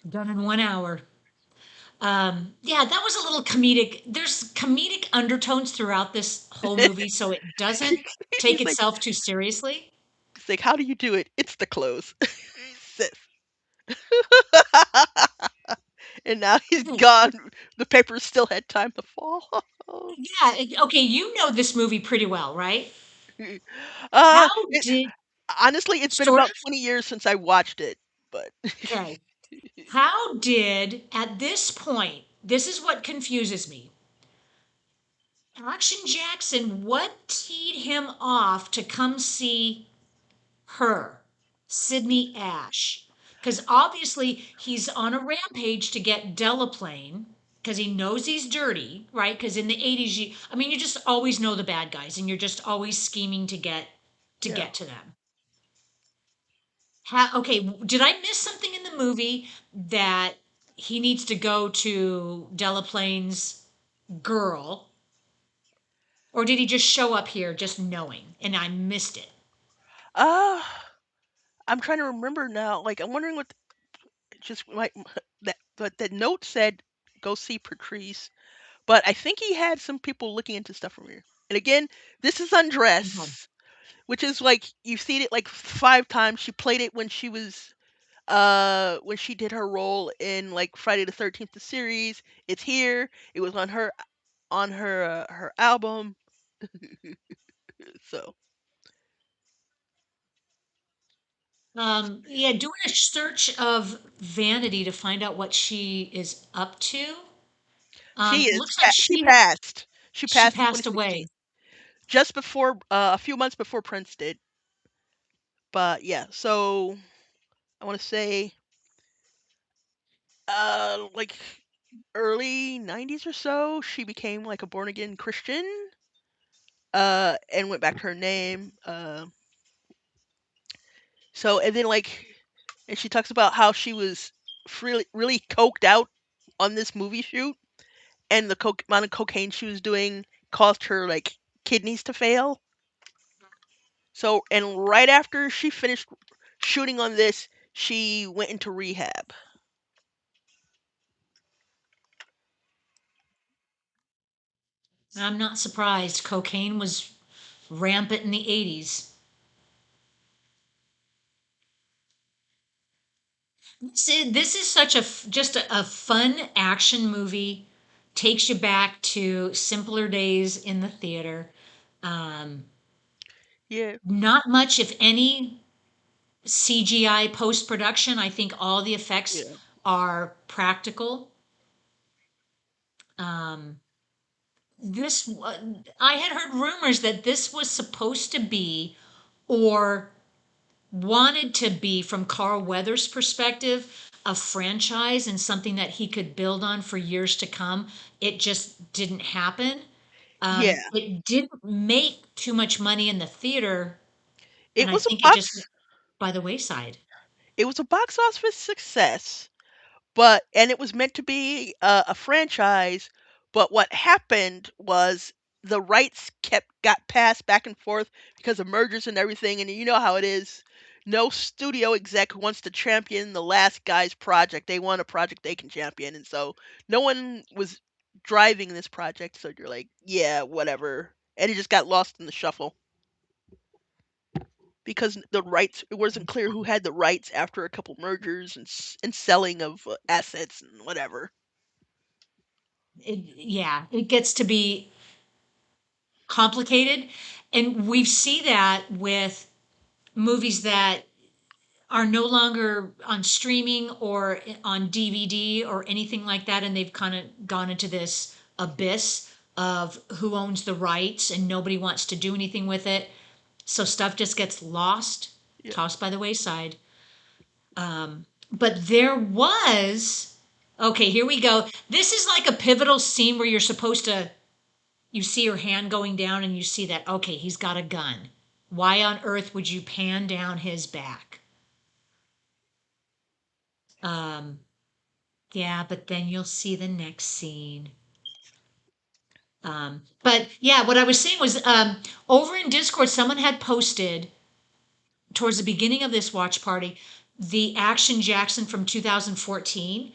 done in 1 hour? Yeah, that was a little comedic. There's comedic undertones throughout this whole movie, so it doesn't take he's like, itself too seriously. how do you do it? It's the clothes. Sif. And now he's Hmm. gone. The papers still had time to fall. Yeah, okay, you know this movie pretty well, right? uh, How it, did honestly, it's been sort about of 20 years since I watched it, but okay? How did at this point? This is what confuses me. Action Jackson, what teed him off to come see her, Sydney Ash? Because obviously he's on a rampage to get Delaplane because he knows he's dirty, right? Because in the 80s, I mean, you just always know the bad guys and you're just always scheming to Yeah. get to them. Okay, did I miss something in the movie that he needs to go to Delaplane's girl, or did he just show up here just knowing and I missed it? Uh, I'm trying to remember now. Like, I'm wondering what just like that note said. Go see Patrice, but I think he had some people looking into stuff from here. And again, this is Okay. Undress, which is like you've seen it like 5 times. She played it when she did her role in like Friday the 13th the series. It's here. It was on her album. So Yeah, doing a search of Vanity to find out what she is up to. she is Looks like she passed. She she passed in passed 2016, away. just before a few months before Prince did. But yeah, so I want to say like early 90s or so, she became like a born again Christian and went back to her name. So and then like and she talks about how she was really coked out on this movie shoot, and the amount of cocaine she was doing caused her like kidneys to fail. So and right after she finished shooting on this, she went into rehab. I'm not surprised. Cocaine was rampant in the 80s. This is such just a fun action movie. Takes you back to simpler days in the theater. Um, Yeah, Not much, if any, CGI post production. I think all the effects yeah. are practical. Um, I had heard rumors that this was supposed to be, or wanted to be, from Carl Weathers' perspective, a franchise and something that he could build on for years to come. It just didn't happen. Yeah. It didn't make too much money in the theater, and It I was a think it just went box by the wayside. it was a box office success, but and it was meant to be a franchise, but what happened was the rights kept got passed back and forth because of mergers and everything, and you know how it is. No studio exec wants to champion the last guy's project. They want a project they can champion, and so no one was driving this project, so you're like, yeah, whatever. And it just got lost in the shuffle because the rights it wasn't clear who had the rights after a couple mergers and selling of assets and whatever. Yeah, it gets to be complicated, and we see that with movies that are no longer on streaming or on DVD or anything like that, and they've kind of gone into this abyss of who owns the rights and nobody wants to do anything with it. So stuff just gets lost, Yeah. tossed by the wayside. But there was, okay, here we go. This is like a pivotal scene where you're supposed to, you see her hand going down and you see that, okay, he's got a gun. Why on earth would you pan down his back? Um, Yeah, but then you'll see the next scene. But yeah, what I was saying was, over in Discord, someone had posted towards the beginning of this watch party the Action Jackson from 2014.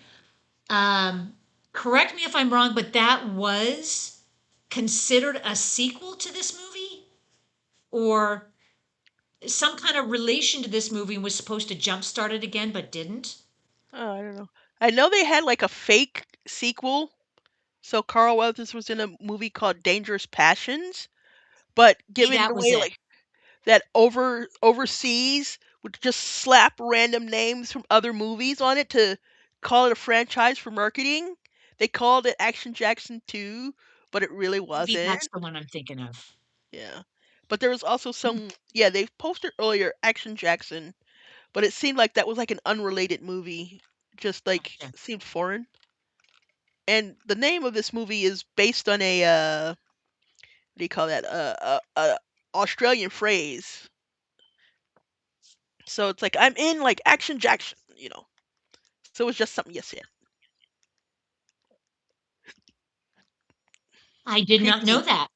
Um, Correct me if I'm wrong, but that was considered a sequel to this movie, or some kind of relation to this movie, and was supposed to jumpstart it again, but didn't. Oh, I don't know. I know they had like a fake sequel. So Carl Weathers was in a movie called Dangerous Passions, but See, given that the was way it. like that overseas would just slap random names from other movies on it to call it a franchise for marketing. They called it Action Jackson 2, but it really Maybe wasn't. that's the one I'm thinking of. Yeah. But there was also Hmm, some, yeah, they posted earlier Action Jackson, but it seemed like that was like an unrelated movie, just like gotcha. seemed foreign. And the name of this movie is based on a what do you call that? Australian phrase. So it's like I'm in like Action Jackson, you know. So it was just something you said. I did not know Creepy. that.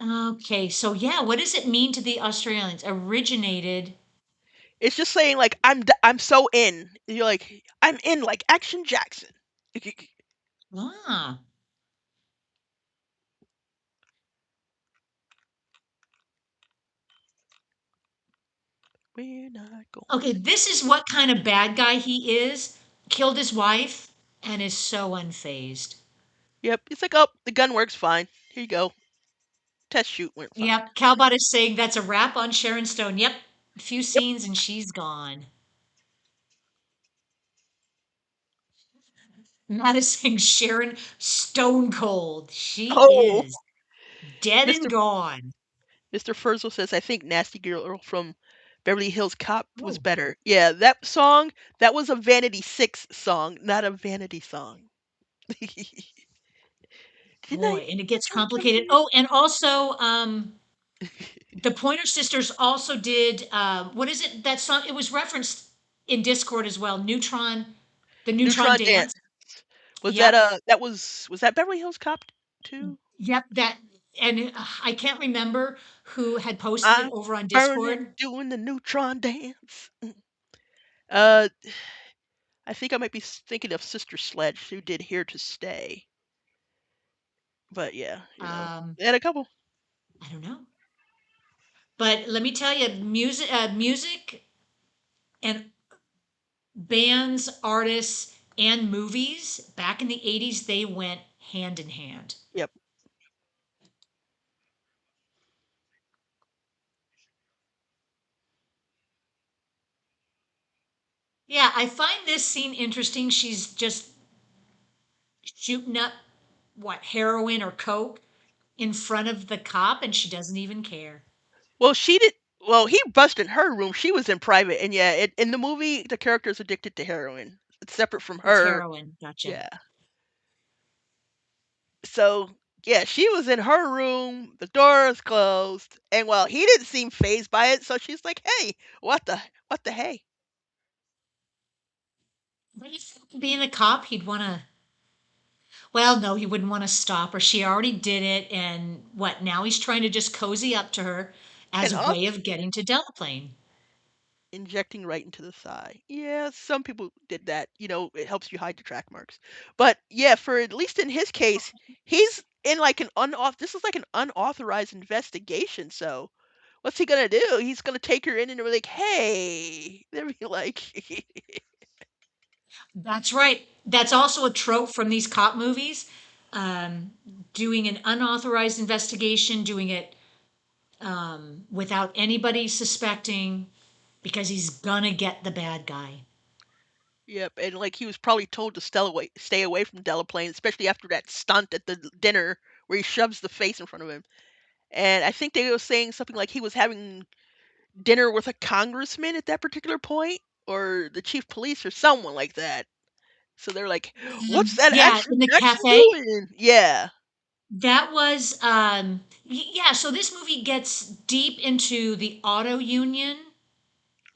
Okay, so yeah, what does it mean to the Australians? Originated. It's just saying like I'm so in. You're like I'm in like Action Jackson. Ah, We're not going okay, to. this is what kind of bad guy he is. Killed his wife and is so unfazed. Yep. It's like oh the gun works fine. Here you go. Test shoot went fine. Yep, Calbot is saying that's a wrap on Sharon Stone. Yep, a few Yep. scenes and she's gone. Matt is saying Sharon Stone Cold. She Oh, is dead and Mr. gone. Mr. Furzel says I think Nasty Girl from Beverly Hills Cop was Oh better. Yeah, that song that was a Vanity Six song, not a Vanity song. Didn't I? boy, and it gets Tell complicated. somebody? Oh, and also, the Pointer Sisters also did what is it? That song it was referenced in Discord as well. Neutron, the Neutron Neutron Dance. Dance. Was that Yep, was that Beverly Hills Cop too? yep. That and I can't remember who had posted it I'm over on burning, Discord. doing the Neutron Dance. Uh, I think I might be thinking of Sister Sledge, who did Here to Stay. But yeah, Um, they had a couple. I don't know, but let me tell you, music and bands, artists, and movies back in the '80s they went hand in hand. Yep. Yeah, I find this scene interesting. She's just shooting up what heroin or coke in front of the cop and she doesn't even care. Well, she did. Well, he busted her room. She was in private, and yeah, in the movie, the character's addicted to heroin. It's separate from It's her. heroin. Gotcha. Yeah. So yeah, she was in her room. The door is closed, and well, he didn't seem phased by it. So she's like, "Hey, what the hey?" But if being a cop, he'd want to. Well, no, he wouldn't want to stop her. She already did it, and what? Now he's trying to just cozy up to her as And a also way of getting to Delaplane. injecting right into the thigh. Yeah, some people did that. It helps you hide the track marks. But yeah, for at least in his case, he's in like an unoff. This is like an unauthorized investigation. So what's he gonna do? He's gonna take her in and be like, "Hey," they'll be like, That's right. That's also a trope from these cop movies. Um, doing an unauthorized investigation, doing it without anybody suspecting, because he's gonna get the bad guy. "Yep," and like he was probably told to stay away from Delaplane, especially after that stunt at the dinner where he shoves the face in front of him. And I think they were saying something like he was having dinner with a congressman at that particular point, or the chief police, or someone like that. So they're like, "What's that Yeah, Action in the Jackson cafe. doing?" Yeah, That was yeah, so this movie gets deep into the auto union,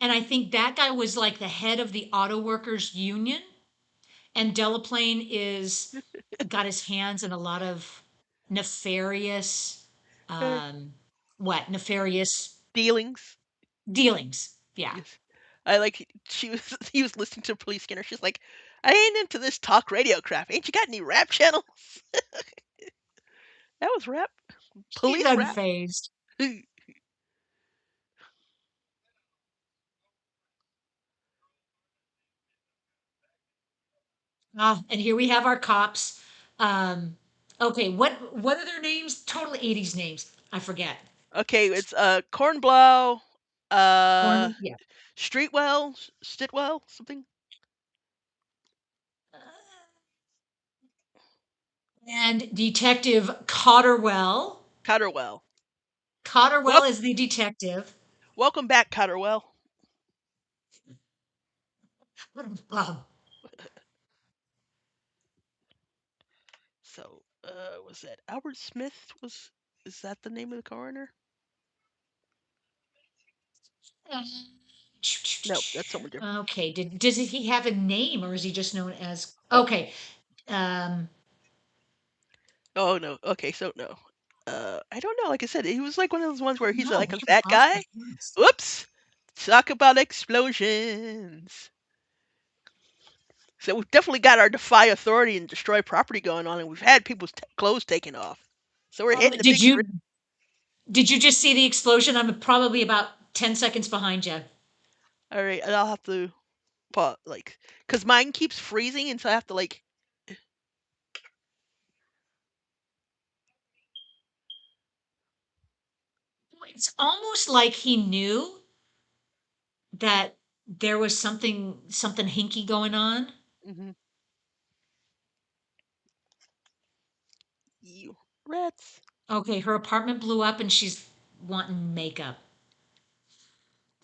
and I think that guy was like the head of the auto workers union, and Delaplane is got his hands in a lot of nefarious uh, um nefarious dealings. dealings. Yeah. Yes, I like she was. He was listening to Police Scanner. She's like, "I ain't into this talk radio crap. Ain't you got any rap channels?" That was rap. She's Police rap. unfazed. Ah, and here we have our cops. Um, okay, what are their names? Total 80s names. I forget. Okay, it's Cornblow, uh, Corn, yeah. Streetwell, Stitwell, something. And Detective Cotterwell. Cotterwell. Cotterwell Well, is the detective. welcome back, Cotterwell. Um, So, was that Albert Smith? Is that the name of the coroner? No, that's someone different. okay. Does he have a name or is he just known as? Oh, Okay. Um, oh no. Okay, so no. I don't know. Like I said, he was like one of those ones where he's no, like we a have fat Oscar guy. Lawrence. Whoops. Talk about explosions. So we've definitely got our defy authority and destroy property going on, and we've had people's clothes taken off. So we're hitting the Did big screen. you just see the explosion? I'm probably about 10 seconds behind you. All right, and I'll have to pause, like, cause mine keeps freezing, and so I have to like. It's almost like he knew that there was something hinky going on. Mm-hmm. You rats. Okay, her apartment blew up and she's wanting makeup.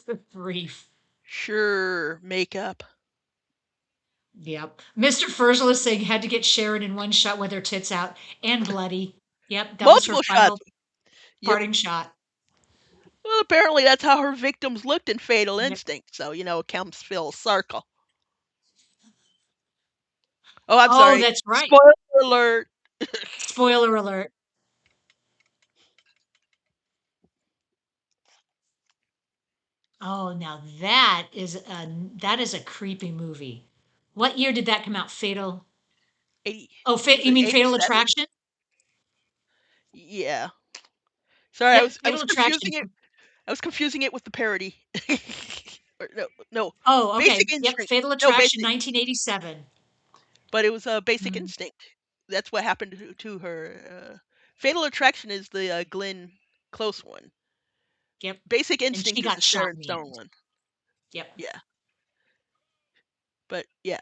Good grief. Sure, makeup. Yep. Mr. Fursel is saying had to get Sharon in one shot with her tits out and bloody. Yep, that was her Multiple shots. final Yep. parting shot. Well, apparently that's how her victims looked in Fatal Yep. Instinct. So it comes full circle. Oh, I'm Oh, sorry. that's right. Spoiler alert. Spoiler alert. Oh, now that is a creepy movie. What year did that come out? Fatal. 80. Oh, Was you it mean Fatal 87? Attraction? Yeah. Sorry, Yep, I Fatal was Attraction. confusing it. I was confusing it with the parody. Or, no, no. Oh, okay. Basic Yep, Instinct. Fatal No, Attraction, basic. 1987. But it was a Basic Mm, Instinct. That's what happened to her. Fatal Attraction is the Glenn Close one. yep. Basic And she Instinct is the got shot Sharon in the Stone end. one. Yep. Yeah, but yeah,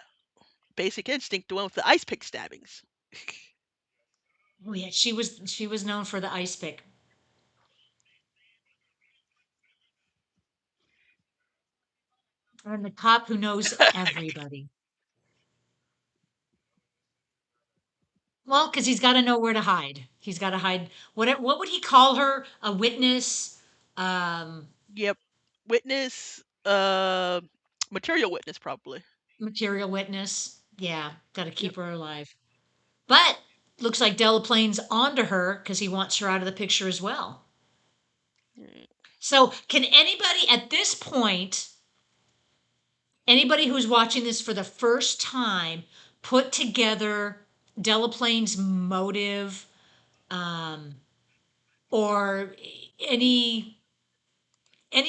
Basic Instinct, the one with the ice pick stabbings. Oh yeah, she was known for the ice pick. And the cop who knows everybody. Well, because he's got to know where to hide. He's got to hide. What would he call her? A witness, um, Yep, witness, material witness probably. material witness. Yeah, got to Yep. keep her alive. But looks like Delaplane's onto her because he wants her out of the picture as well. Mm. So, can anybody at this point, anybody who's watching this for the first time, put together Delaplane's motive, um, or any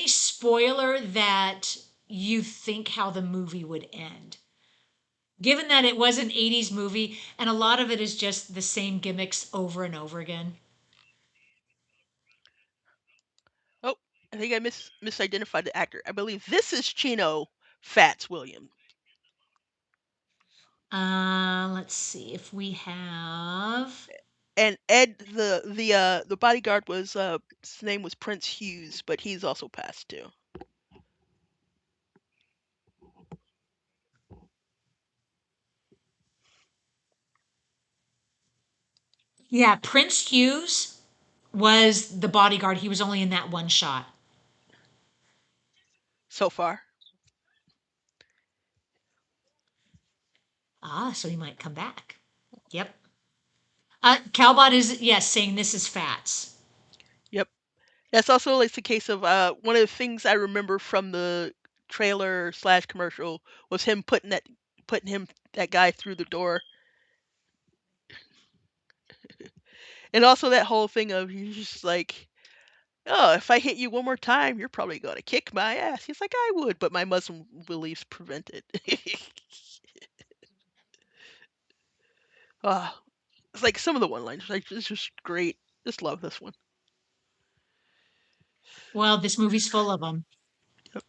spoiler that you think how the movie would end? Given that it was an 80s movie and a lot of it is just the same gimmicks over and over again. Oh, I think I misidentified the actor. I believe this is Chino Fats William. Let's see if we have. And Ed, the bodyguard was his name was Prince Hughes, but he's also passed too. Yeah, Prince Hughes was the bodyguard. He was only in that one shot. So far. Ah, so he might come back. Yep. Calbot is, yes, saying this is Fats. Yep. That's also like the case of one of the things I remember from the trailer slash commercial was him putting him that guy through the door, and also that whole thing of he's just like, oh, if I hit you one more time, you're probably gonna kick my ass. He's like, I would, but my Muslim beliefs prevent it. Ah, it's like some of the one liners, like it's just great. Just love this one. Well, this movie's full of them. Yep.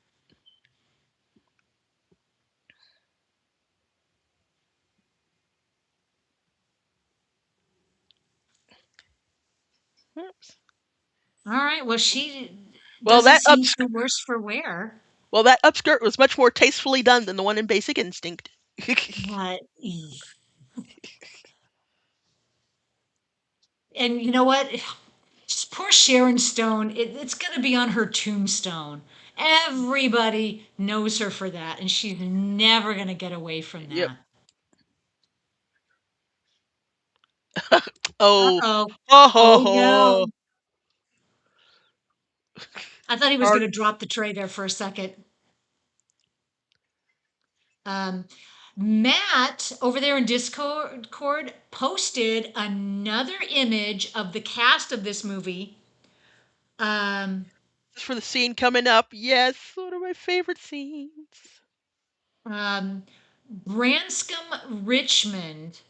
right. Well, she Well, doesn't seem too worse for wear. that upskirt was much more tastefully done than the one in Basic Instinct. But, and you know what? Poor Sharon Stone. It's going to be on her tombstone. Everybody knows her for that, and she's never going to get away from Yep. that. Oh, Uh-oh. ho ho Oh, ho. no. I thought he was going Hard. to drop the tray there for a second. Um, Matt over there in Discord posted another image of the cast of this movie. Um, Just for the scene coming up. Yes, one of my favorite scenes. um, Branscombe Richmond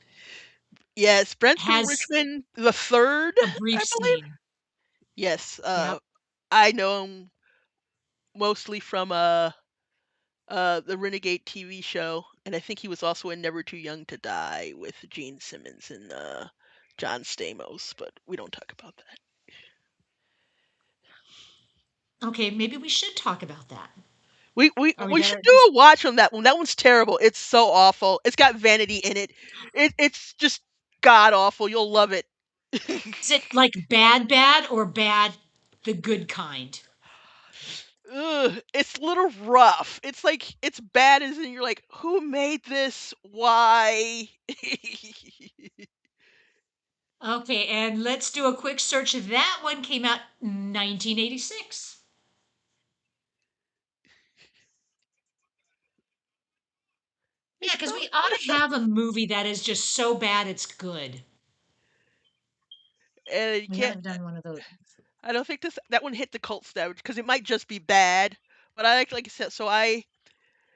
Yes, Branscombe has Richmond the third, a brief I believe. scene. Yes, Yep. I know him mostly from the Renegade TV show, and I think he was also in Never Too Young to Die with Gene Simmons and John Stamos, but we don't talk about that. Okay, maybe we should talk about that. We we Are we we should gonna do just a watch on that one. That one's terrible. It's so awful. It's got vanity in it. It's just god awful. You'll love it. is it like bad bad or bad the good kind? Ugh, it's a little rough. It's like it's bad as in you're like, who made this? Why? Okay, and let's do a quick search. That one came out 1986. Yeah, It's because so we ought to have a movie that is just so bad it's good. and you We can't. haven't done one of those. I don't think that one hit the cult stage because it might just be bad. But like I said, so I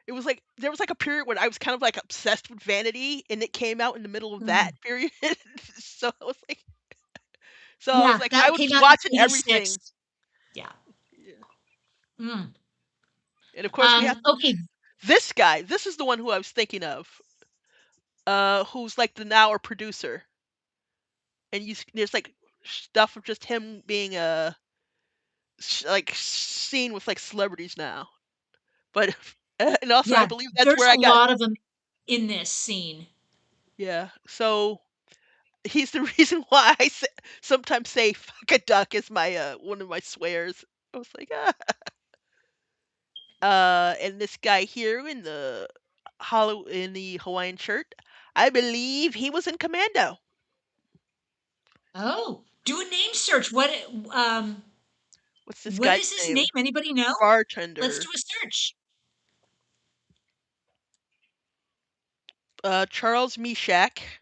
it was like there was like a period when I was kind of like obsessed with Vanity, and it came out in the middle of that Mm. period. So I was Yeah, like I that was came just out in watching 86. everything. Yeah. Yeah. Mm. And of course we have Okay. this guy. This is the one who I was thinking of. Who's like the now a producer, and there's like stuff of just him being like seen with like celebrities now. But and also I Yeah, believe that's there's where a I got lot of them in this scene. yeah. So he's the reason why sometimes say "fuck a duck" is my one of my swears. I was like, ah. And this guy here in the hollow in the Hawaiian shirt, I believe he was in Commando. Oh, do a name search. Um What's this what guy's is his name? name? Anybody know? Let's do Bartender. a search. Charles Meshach.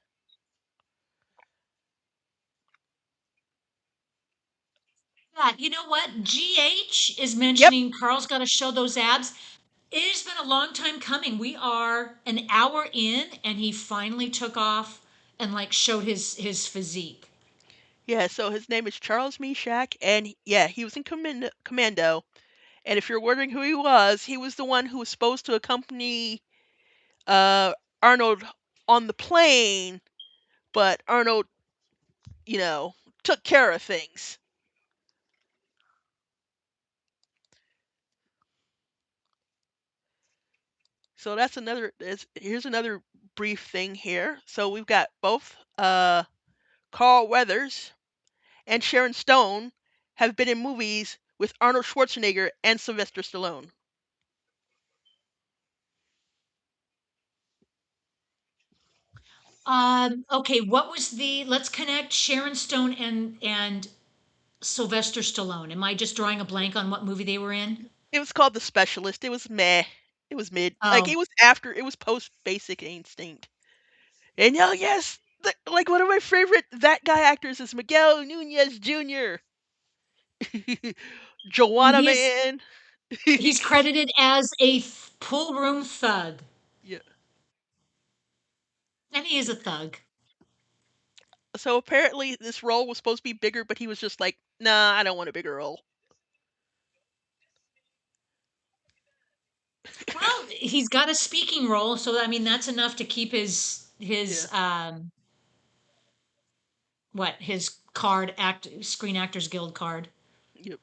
Yeah, you know what? GH is Yep. mentioning Carl's got to show those abs. It has been a long time coming. We are an hour in, and he finally took off and like showed his physique. Yeah. So his name is Charles Meshach, and yeah, he was in Commando. And if you're wondering who he was the one who was supposed to accompany uh, Arnold on the plane, but Arnold, you know, took care of things. So that's here's another brief thing here. So we've got both Carl Weathers and Sharon Stone have been in movies with Arnold Schwarzenegger and Sylvester Stallone. Okay, what was the? Let's connect Sharon Stone and Sylvester Stallone. Am I just drawing a blank on what movie they were in? It was called The Specialist. It was meh. It was mid. Like Oh, it was post Basic Instinct. And oh yes, like one of my favorite that guy actors is Miguel Nunez Jr. and Joanna Man. he's credited as a pool room thug, Yeah. and he is a thug. So apparently this role was supposed to be bigger, but he was just like, nah, I don't want a bigger role. Well, he's got a speaking role, so I mean that's enough to keep Yeah. his what his card act Screen Actors Guild card. Yep.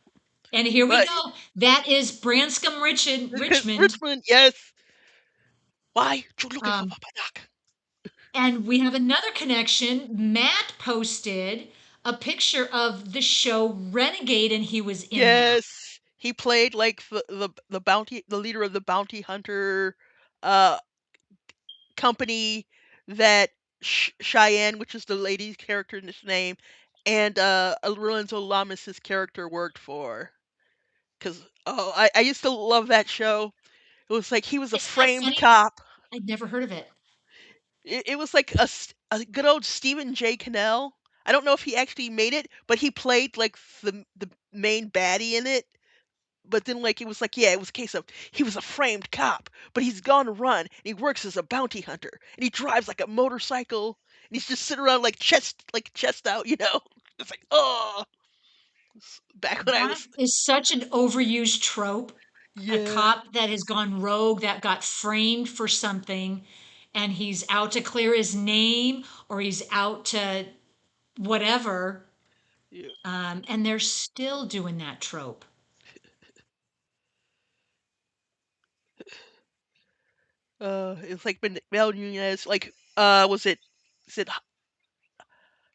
And here we But go. That is Branscombe Richmond. Richmond, yes. Why you looking for Um, Papa Doc? and we have another connection. Matt posted a picture of the show Renegade, and he was in that. Yes, he played like the leader of the bounty hunter uh company that Cheyenne, which is the lady's character in this name, and Lorenzo Lamas' character worked for. Cause I used to love that show. It was like he was a Isn't that framed funny? cop. I'd never heard of it. It was like a good old Stephen J. Cannell. I don't know if he actually made it, but he played like the main baddie in it. But then like it was like, yeah, it was a case of he was a framed cop, but he's gone to run and he works as a bounty hunter and he drives like a motorcycle and he's just sitting around like chest out, you know. It's like, oh, back when I That was, is such an overused trope. A yeah, cop that has gone rogue, that got framed for something, and he's out to clear his name or he's out to whatever. yeah. And they're still doing that trope. It's like Mel Nunez, like, is it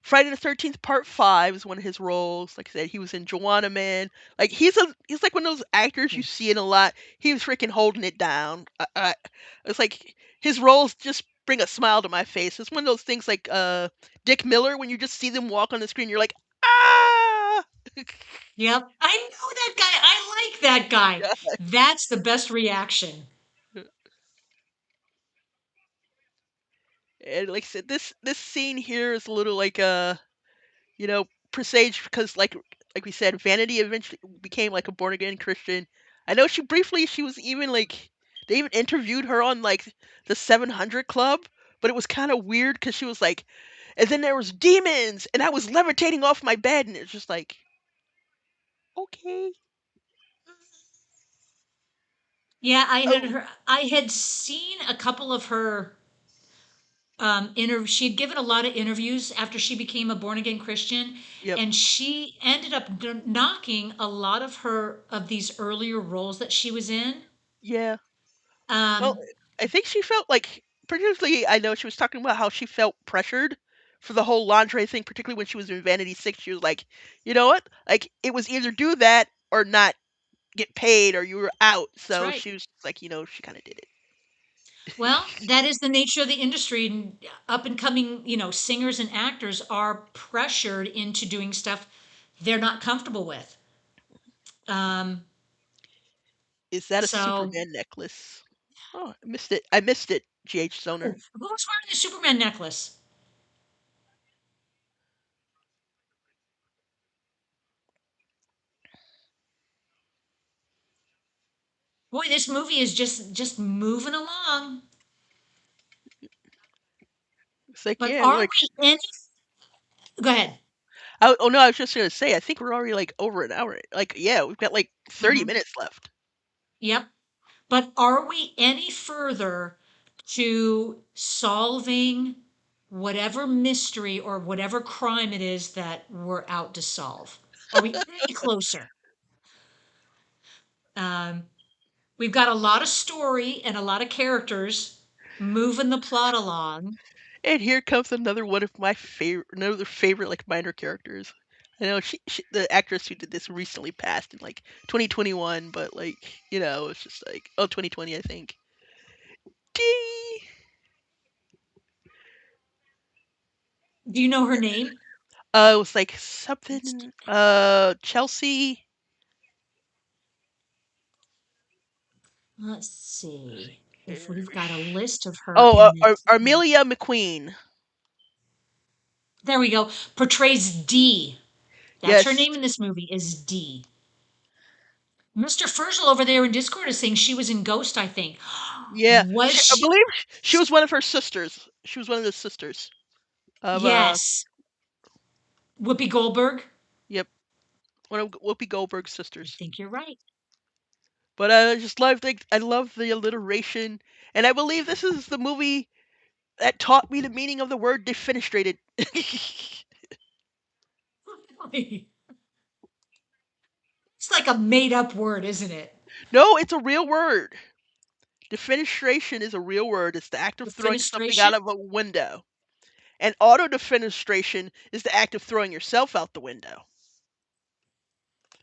Friday the 13th Part 5 is one of his roles. Like I said, he was in Joanna Man. Like he's like one of those actors you see in a lot. He was freaking holding it down. It's like his roles just bring a smile to my face. It's one of those things like Dick Miller when you just see them walk on the screen, you're like, ah. Yep. I know that guy. I like that guy. That's the best reaction. And like I said, this scene here is a little like you know, presaged because like we said, Vanity eventually became like a born again Christian. I know she was even like they even interviewed her on like the 700 Club, but it was kind of weird because she was like, and then there was demons, and I was levitating off my bed, and it's just like, okay, Yeah, oh I had seen a couple of her she had given a lot of interviews after she became a born again Christian, yep, and she ended up knocking a lot of her of these earlier roles that she was in. yeah. Well, Um, I think she felt like, particularly, I know she was talking about how she felt pressured for the whole lingerie thing, particularly when she was in Vanity Six. She was like, you know what? Like, it was either do that or not get paid or you were out. that's So right. she was like, she kind of did it. Well, that is the nature of the industry. And up and coming, singers and actors are pressured into doing stuff they're not comfortable with. Um, Is that a so, Superman necklace? Oh, I missed it. I missed it, GH oh, Zoner. who's wearing the Superman necklace? Boy, this movie is just moving along. It's like, But yeah, we're are like, we any? Go ahead. oh no, I was just going to say, I think we're already like over an hour. Like, yeah, we've got like 30 Hmm. minutes left. Yep. But are we any further to solving whatever mystery or whatever crime it is that we're out to solve? Are we any closer? Um, we've got a lot of story and a lot of characters moving the plot along. And here comes another one of my another favorite like minor characters. I know the actress who did this recently passed in like 2021, but like it's just like 2020 I think. Dee! Do you know her name? It was like Let's, something Chelsea. let's see if er, we've got a list of her Oh, in this. Armelia McQueen. There we go. Portrays Dee. That's her Yes. name in this movie is Dee. Mr. Fergal over there in Discord is saying she was in Ghost, I think. Yeah. Was I she? believe she was one of her sisters. She was one of the sisters of Yes. Whoopi Goldberg? yep, one of Whoopi Goldberg's I sisters. think you're right. But I just love I love the alliteration, and I believe this is the movie that taught me the meaning of the word defenestrated. It's like a made up word, isn't it? No, it's a real word. Defenestration is a real word. It's the act of throwing something Defenestration? out of a window. And auto defenestration is the act of throwing yourself out the window.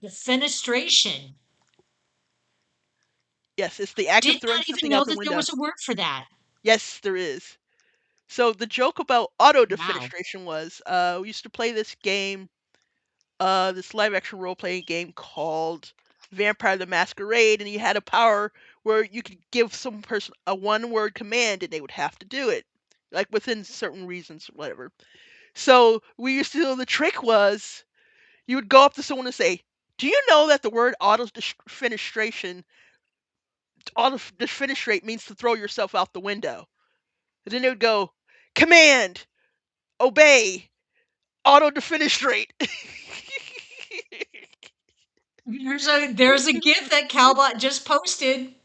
Defenestration. Yes, it's the act of Did throwing not even something out know the that there window. was a word for that. Yes, there is. So the joke about auto Wow. defenestration was we used to play this game, this live action role playing game called Vampire the Masquerade, and you had a power where you could give some person a one word command and they would have to do it, like within certain reasons, whatever. So we used to do the trick was you would go up to someone and say, "Do you know that the word auto defenestrate means to throw yourself out the window?" And then they would go, "Command, obey, auto defenestrate." There's a GIF that Calbot just posted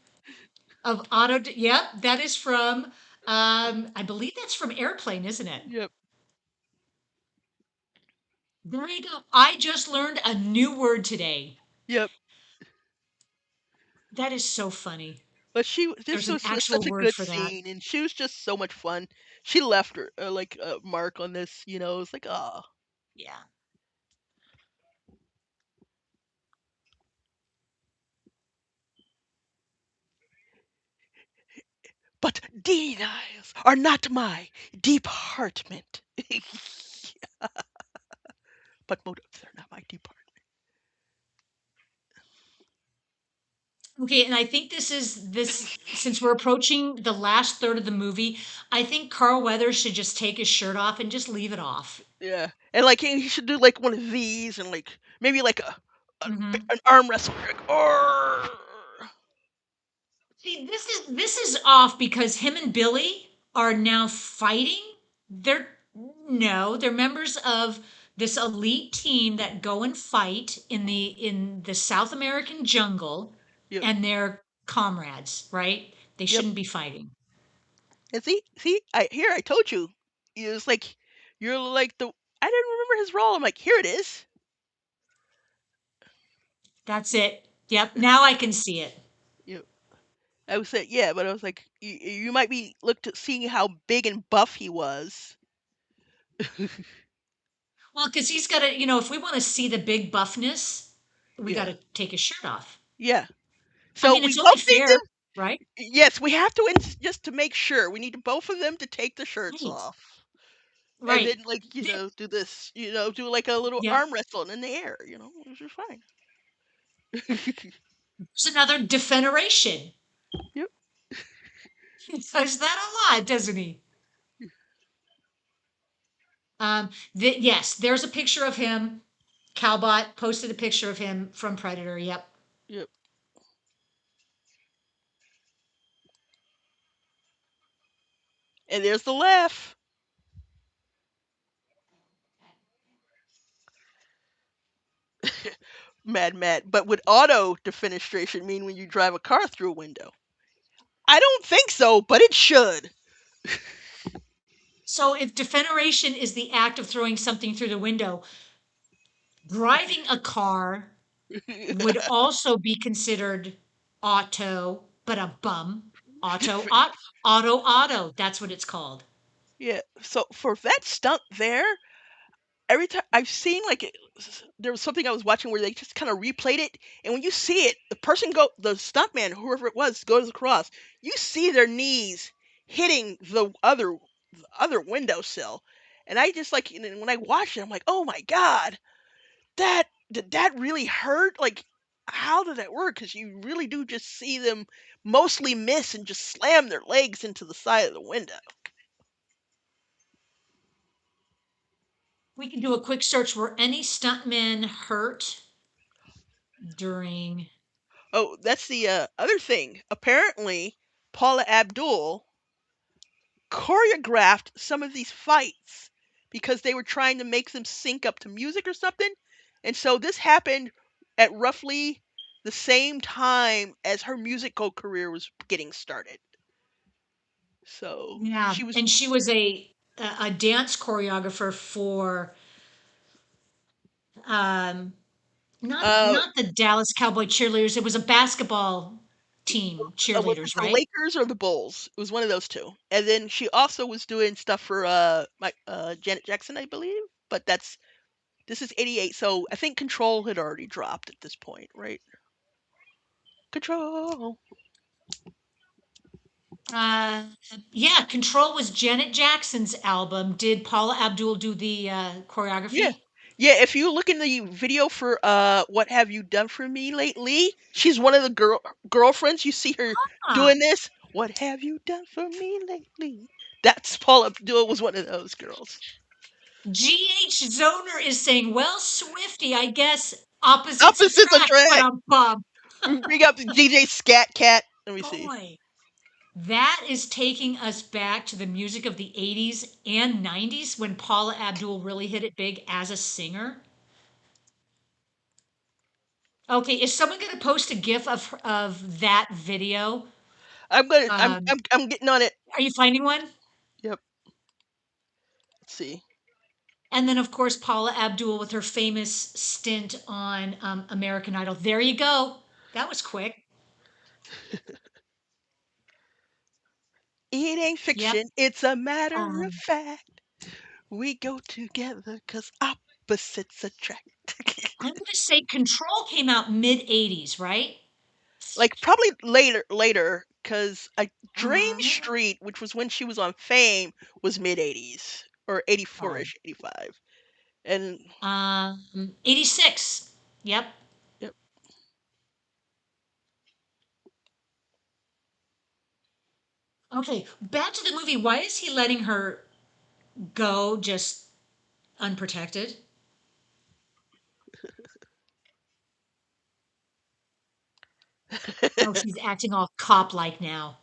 of auto. Yep, that is from. I believe that's from Airplane, isn't it? Yep, There you go. I just learned a new word today. yep. That is so funny. But this There's an was actual such a word good for that. scene, and she was just so much fun. She left her like a mark on this, you know. It's like, ah, Yeah. but denials are not my department. But motives are not my department. Okay, and I think this since we're approaching the last third of the movie, I think Carl Weathers should just take his shirt off and just leave it off. Yeah, and like he should do like one of these, and like maybe like Hmm. an arm wrestle trick. Or See, this is off because him and Billy are now fighting. They're no, they're members of this elite team that go and fight in the South American jungle, yep, and they're comrades, right? They yep. shouldn't be fighting. And see, I told you, it was like you're like the. I didn't remember his role. I'm like, here it is. That's it. Yep, now I can see it. Yep. I was saying, yeah, but I was like, you might be looked at seeing how big and buff he was. Well, because he's got to, if we want to see the big buffness, we got Yeah, to take his shirt off. yeah. I So mean, we it's only both need them. fair, right? Yes, we have to just to make sure. We need both of them to take the shirts Right. off, and Right. then like Th- do this, do like a little Yep. arm wrestling in the air. Which is fine. It's another defeneration. Yep. He does that a lot, doesn't he? Yes, there's a picture of him. Calbot posted a picture of him from Predator. Yep. Yep. And there's the laugh. Mad. But would auto defenestration mean when you drive a car through a window? I don't think so, but it should. So if defeneration is the act of throwing something through the window, driving a car would also be considered auto, but a bum. Auto. That's what it's called. Yeah. So for that stunt there, every time I've seen like there was something I was watching where they just kind of replayed it, and when you see it, the stuntman, whoever it was, goes across. You see their knees hitting the other windowsill, and I just like and when I watched it, I'm like, oh my god, that did that really hurt? Like, how did that work? Because you really do just see them mostly miss and just slam their legs into the side of the window. We can do a quick search. Were any stuntmen hurt during? Oh, that's the other thing. Apparently, Paula Abdul choreographed some of these fights because they were trying to make them sync up to music or something. And so this happened at roughly the same time as her musical career was getting started. So Yeah, she was, and she was a dance choreographer for um Uh, Not the Dallas Cowboy cheerleaders. It was a basketball team was it cheerleaders, the right? Lakers or the Bulls? It was one of those two. And then she also was doing stuff for Janet Jackson, I believe. But this is '88, so I think Control had already dropped at this point, right? Control. Uh, yeah, Control was Janet Jackson's album. Did Paula Abdul do the Yeah. choreography? Yeah, if you look in the video for What Have You Done For Me Lately, she's one of the girlfriends. You see her Ah, doing this. What have you done for me lately? That's Paula Abdul was one of those girls. GH Zoner is saying, well, Swifty, I guess opposites Opposites attract, but attract. I'm bum. Bring up the DJ Scat Cat. Let me see. Boy, that is taking us back to the music of the 80s and 90s when Paula Abdul really hit it big as a singer. Okay, is someone going to post a GIF of that video? I'm gonna. Um, I'm getting on it. are you finding one? Yep. Let's see. And then, of course, Paula Abdul with her famous stint on American Idol. There you go. That was quick. It ain't Yep. fiction. It's a matter of Um, fact. We go together 'cause opposites attract. I'm going to say Control came out mid 80s, right? Like probably later because Dream Uh, Street, which was when she was on Fame, was mid '80s or sorry. '84ish, '85, and 86. Yep. yep. Okay, back to the movie. Why is he letting her go just unprotected? Oh, she's acting all cop like now.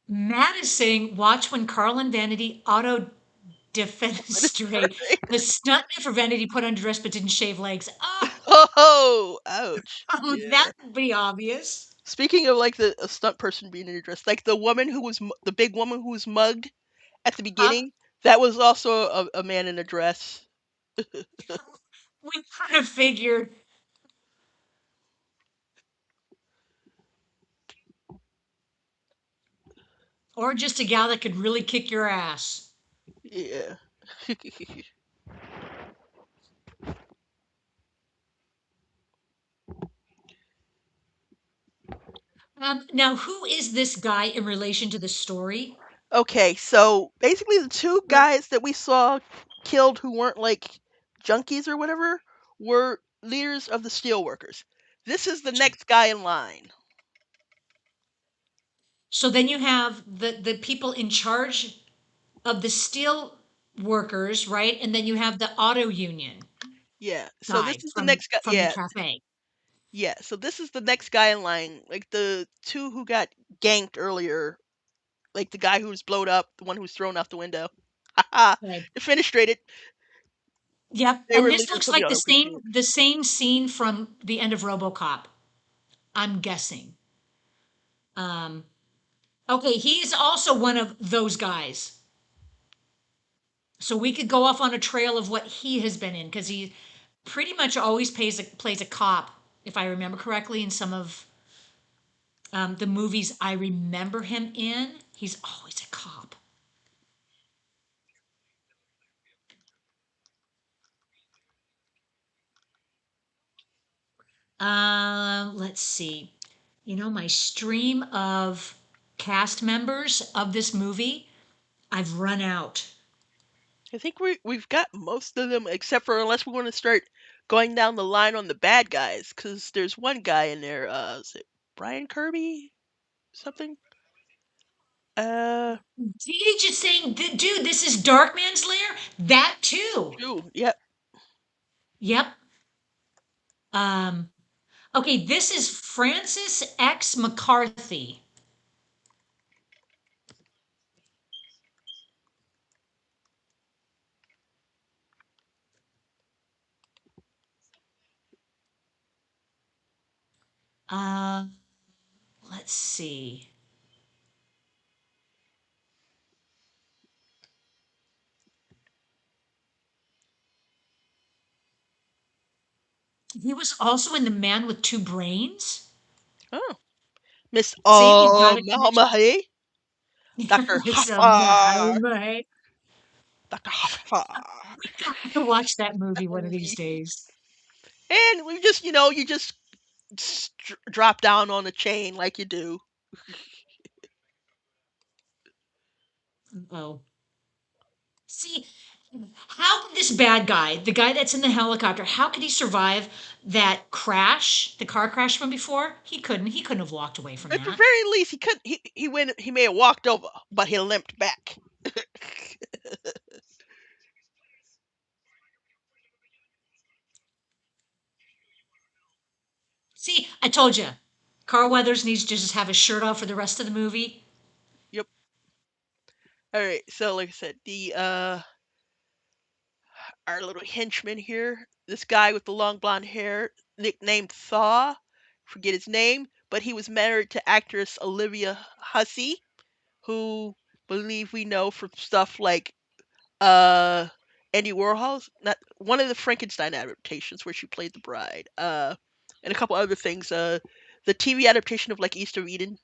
Matt is saying, watch when Carlin Vanity auto defenestrate. The stuntman for Vanity put on dress but didn't shave legs. Oh, Oh, ouch. that Yeah. would be obvious. Speaking of like the a stunt person being in a dress, like the woman who was the big woman who was mugged at the Huh? beginning, that was also a man in a dress. We kind of figured. Or just a gal that could really kick your ass. Yeah. Now, who is this guy in relation to the story? Okay, so basically the two Well, guys that we saw killed who weren't like junkies or whatever were leaders of the steelworkers. This is the gotcha. next guy in line. So then you have the people in charge of the steel workers, right? And then you have the auto union Yeah. So this guy is the next guy. from the Yeah. cafe. Yeah. So this is the next guy in line. Like the two who got ganked earlier, like the guy who was blowed up, the one who was thrown out the window. Haha. Okay. Defenestrated. Yep. They And were this leaders looks of the like the auto same union. the same scene from the end of RoboCop. I'm guessing. Um, okay, he's also one of those guys. So we could go off on a trail of what he has been in because he pretty much always plays a cop, if I remember correctly, in some of the movies I remember him in. He's always a cop. Let's see. You know, my stream of cast members of this movie, I've run out. I think we've got most of them, except for unless we want to start going down the line on the bad guys, because there's one guy in there. Is it Brian Kirby? Something? Uh, DH is saying, dude, this is Darkman's Lair? That too. Ooh, yep. Yep. Um, okay, this is Francis X. McCarthy. Uh, let's see. He was also in The Man with Two Brains. Oh, Miss See, we've got a connection. O'Malley, Dr. It's a Huffar, mate. Dr. Huffar. We got to watch that movie one of these days. And we just, you just drop down on the chain like you do. Oh, see, how could this bad guy, the guy that's in the helicopter, how could he survive that crash, the car crash from before? He couldn't. He couldn't have walked away from At the that. very least, he could. He may have walked over, but he limped back. See, I told you, Carl Weathers needs to just have his shirt off for the rest of the movie. Yep. All right. So, like I said, the our little henchman here, this guy with the long blonde hair, nicknamed Thaw, forget his name, but he was married to actress Olivia Hussey, who believe we know from stuff like uh Andy Warhol's, not one of the Frankenstein adaptations where she played the bride, and a couple other things, the TV adaptation of like East of Eden,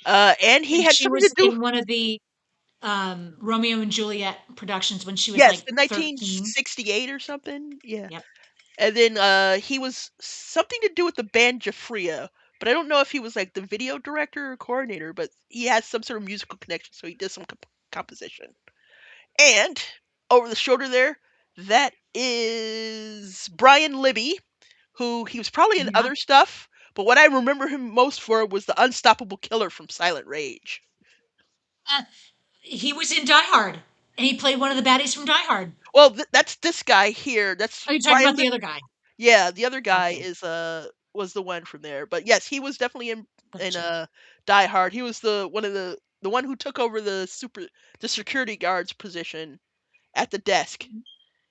and he And had she something to was do. in one of the Romeo and Juliet productions when she was Yes, like the 13. 1968 or something. Yeah. Yep. And then he was something to do with the band Jafria, but I don't know if he was like the video director or coordinator, but he has some sort of musical connection, so he did some composition. And over the shoulder there, that is Brian Libby, who he was probably in Yeah. other stuff, but what I remember him most for was the unstoppable killer from Silent Rage. Uh, he was in Die Hard, and he played one of the baddies from Die Hard. Well, that's this guy here. That's Are you talking Brian about the Libby. other guy? Yeah, the other guy Okay, is was the one from there. But yes, he was definitely in gotcha. Die Hard. He was the one who took over the security guard's position at the desk.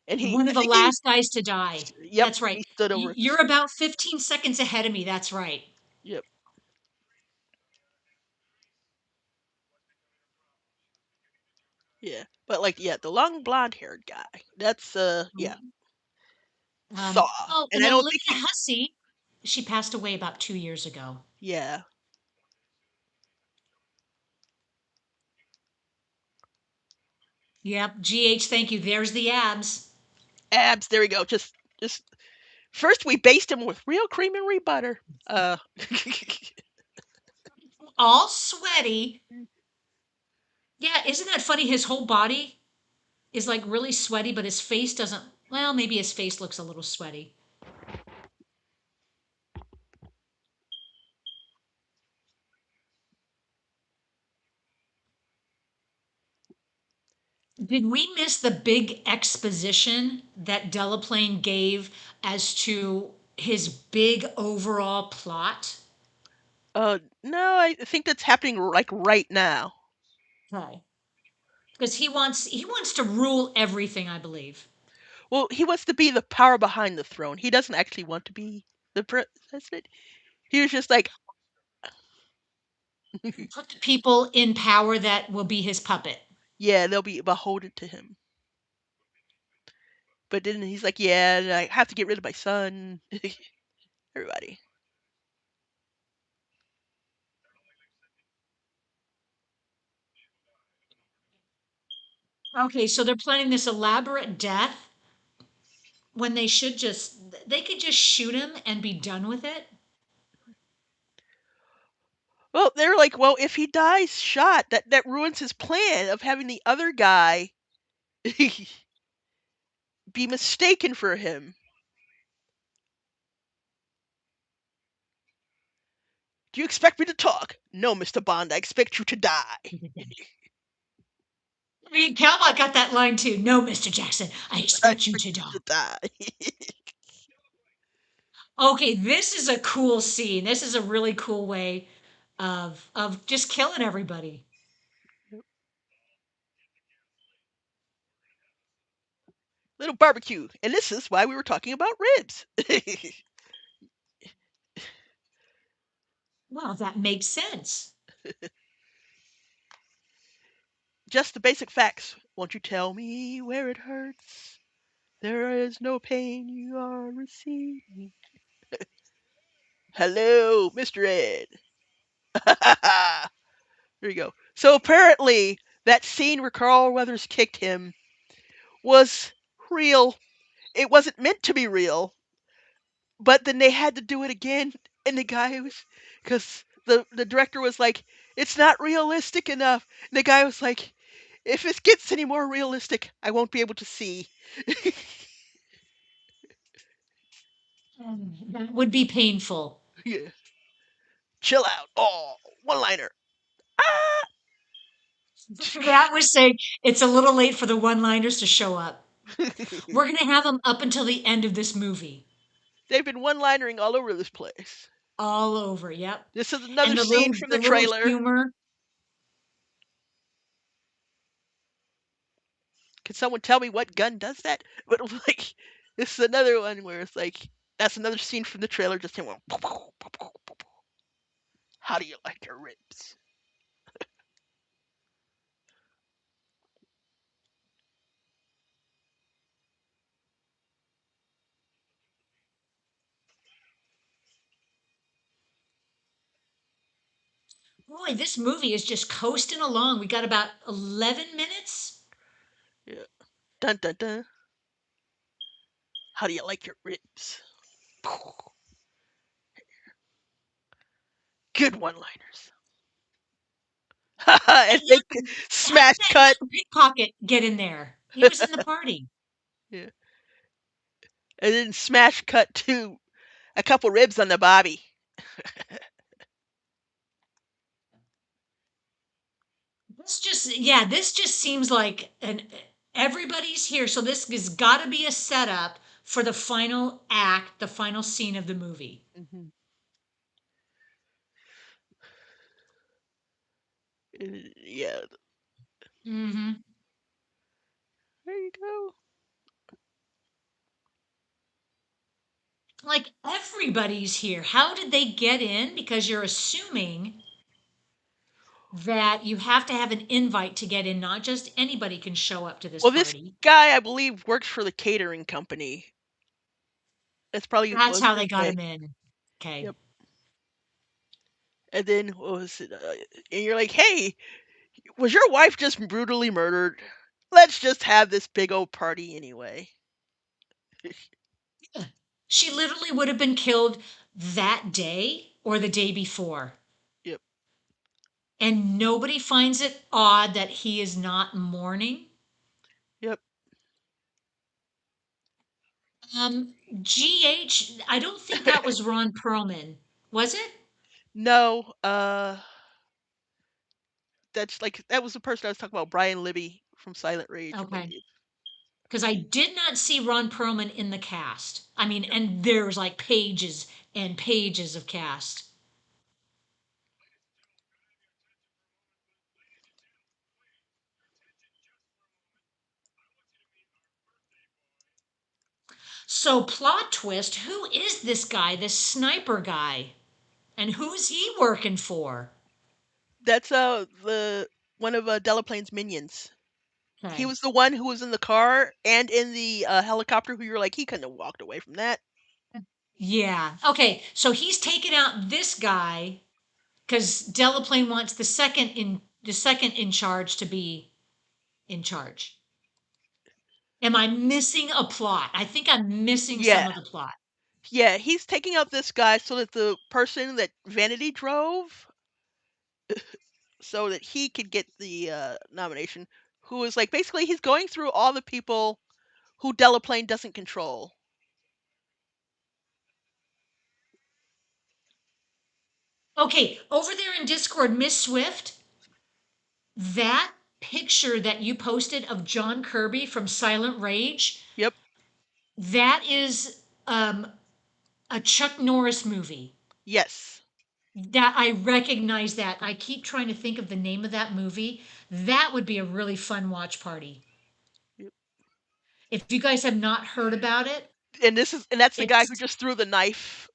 And One I of the think he last guys to die. yep, That's right. he stood over at the You're about 15 seconds ahead of me. That's right. yep. Yeah. But like yeah, the long blonde-haired guy. That's yeah, Thaw. Oh, And and I don't think Olivia Hussey, she passed away about 2 years ago. yeah. Yep. GH, thank you. There's the abs. Abs, there we go. Just first we based him with real creamery butter. All sweaty. Yeah, isn't that funny? His whole body is like really sweaty, but his face doesn't. Well, maybe his face looks a little sweaty. Did we miss the big exposition that Delaplane gave as to his big overall plot? No, I think that's happening like right now. Okay. Because he wants to rule everything, I believe. Well, he wants to be the power behind the throne. He doesn't actually want to be the president. He was just like, Put the people in power that will be his puppet. yeah, they'll be beholden to him. But then he's like, yeah, and I have to get rid of my son. Everybody. Okay, so they're planning this elaborate death when they could just shoot him and be done with it. Well, they're like, well, if he dies shot, that ruins his plan of having the other guy be mistaken for him. Do you expect me to talk? No, Mr. Bond, I expect you to die. I mean, Calvert got that line too. No, Mr. Jackson, I I expect you expect to you die. to die. Okay, this is a cool scene. This is a really cool way of just killing everybody. Little barbecue. And this is why we were talking about ribs. Well, that makes sense. Just the basic facts. Won't you tell me where it hurts? There is no pain you are receiving. Hello, Mr. Ed. There you go. So apparently, that scene where Carl Weathers kicked him was real. It wasn't meant to be real, but then they had to do it again, and the guy was, because the director was like, it's not realistic enough. And the guy was like, if it gets any more realistic, I won't be able to see. That would be painful. Yeah. Chill out. Oh, one liner. Ah! That was saying it's a little late for the one-liners to show up. We're going to have them up until the end of this movie. They've been one linering all over this place. All over, yep. This is And another scene from the the little trailer. humor. Can someone tell me what gun does that? But like, this is another one where it's like, that's another scene from the trailer. Just him going, how do you like your ribs? Boy, this movie is just coasting along. We got about 11 minutes. Yeah. Dun dun dun. How do you like your ribs? Good one-liners. Hey, And they look, how smash did that cut. young pickpocket get in there? He was in the party. Yeah. And then smash cut to a couple ribs on the bobby. This just seems like everybody's here. So this has got to be a setup for the final act, the final scene of the movie. Mm-hmm. Yeah. Hmm. There you go. Like everybody's here. How did they get in? Because you're assuming that you have to have an invite to get in. Not just anybody can show up to this Well, this party. guy, I believe, works for the catering company. That's probably That's was how his they got way. him in. Okay. Yep. And then what was it? And you're like, hey, was your wife just brutally murdered? Let's just have this big old party anyway. She literally would have been killed that day or the day before. Yep. And nobody finds it odd that he is not mourning. Yep. GH, I don't think that was Ron Perlman, was it? No, that's like that was the person I was talking about, Brian Libby from Silent Rage, I Okay. believe. Because I did not see Ron Perlman in the cast. I mean, Yep. and there's like pages and pages of cast. So, plot twist, who is this guy, this sniper guy? And who's he working for? That's the one of Delaplane's minions. He Okay. was the one who was in the car and in the helicopter who you were like, he couldn't have walked away from that. Yeah. Okay. So he's taken out this guy because Delaplane wants the second in charge to be in charge. Am I missing a plot? I think I'm missing some Yeah. of the plot. Yeah, he's taking out this guy so that the person that Vanity drove, so that he could get the nomination, who is like basically he's going through all the people who Delaplane doesn't control. Okay, over there in Discord, Miss Swift, that picture that you posted of John Kirby from Silent Rage, Yep. that is a Chuck Norris movie. Yes. That I recognize that. I keep trying to think of the name of that movie. That would be a really fun watch party. Yep. If you guys have not heard about it, And that's the guy who it's just threw the knife.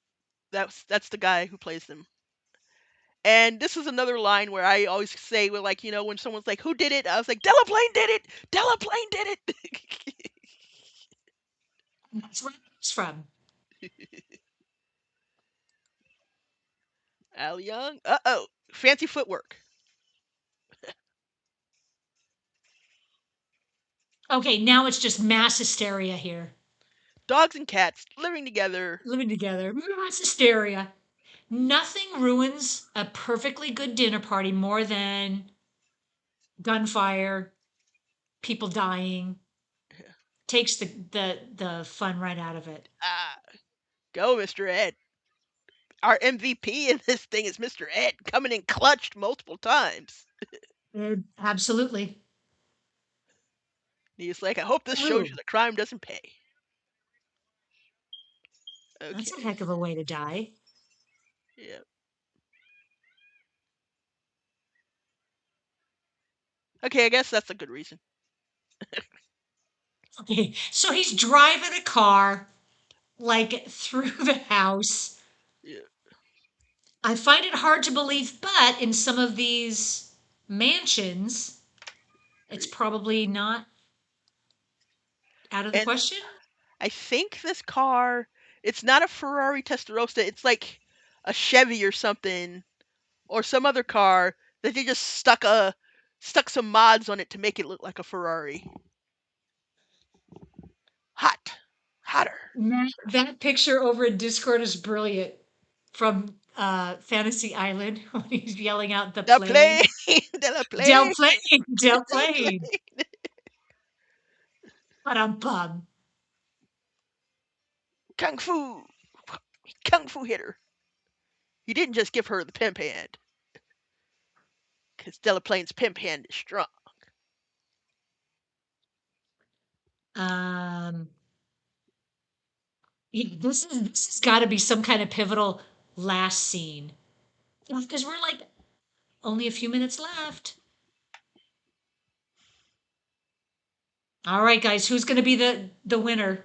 That's the guy who plays them. And this is another line where I always say, well, like, when someone's like, "Who did it?" I was like, "Delaplane did it. Delaplane did it." That's where it's from. Al Young. Uh-oh. Fancy footwork. Okay, now it's just mass hysteria here. Dogs and cats living together. Living together, mass hysteria. Nothing ruins a perfectly good dinner party more than gunfire, people dying. Takes the fun right out of it. Ah, go, Mr. Ed. Our MVP in this thing is Mr. Ed, coming in clutched multiple times. Absolutely. He's like, "I hope this shows you Ooh, that crime doesn't pay." that's a Okay. heck of a way to die. Yeah. Okay, I guess that's a good reason. Okay, so he's driving a car like through the house. Yeah. I find it hard to believe, but in some of these mansions, it's probably not out of the And question. I think this car, it's not a Ferrari Testarossa. It's like a Chevy or something, or some other car that they just stuck some mods on it to make it look like a Ferrari. Hot, hotter. That picture over in Discord is brilliant from Fantasy Island when he's yelling out the The plane, plane. de la Del plane, plane, Del de la plane. plane. Ba-dum-bum. Kung fu, kung fu hitter. He didn't just give her the pimp hand, because Delaplane's pimp hand is strong. Um, yeah, this has got to be some kind of pivotal last scene because we're like only a few minutes left. All right, guys, who's going to be the winner?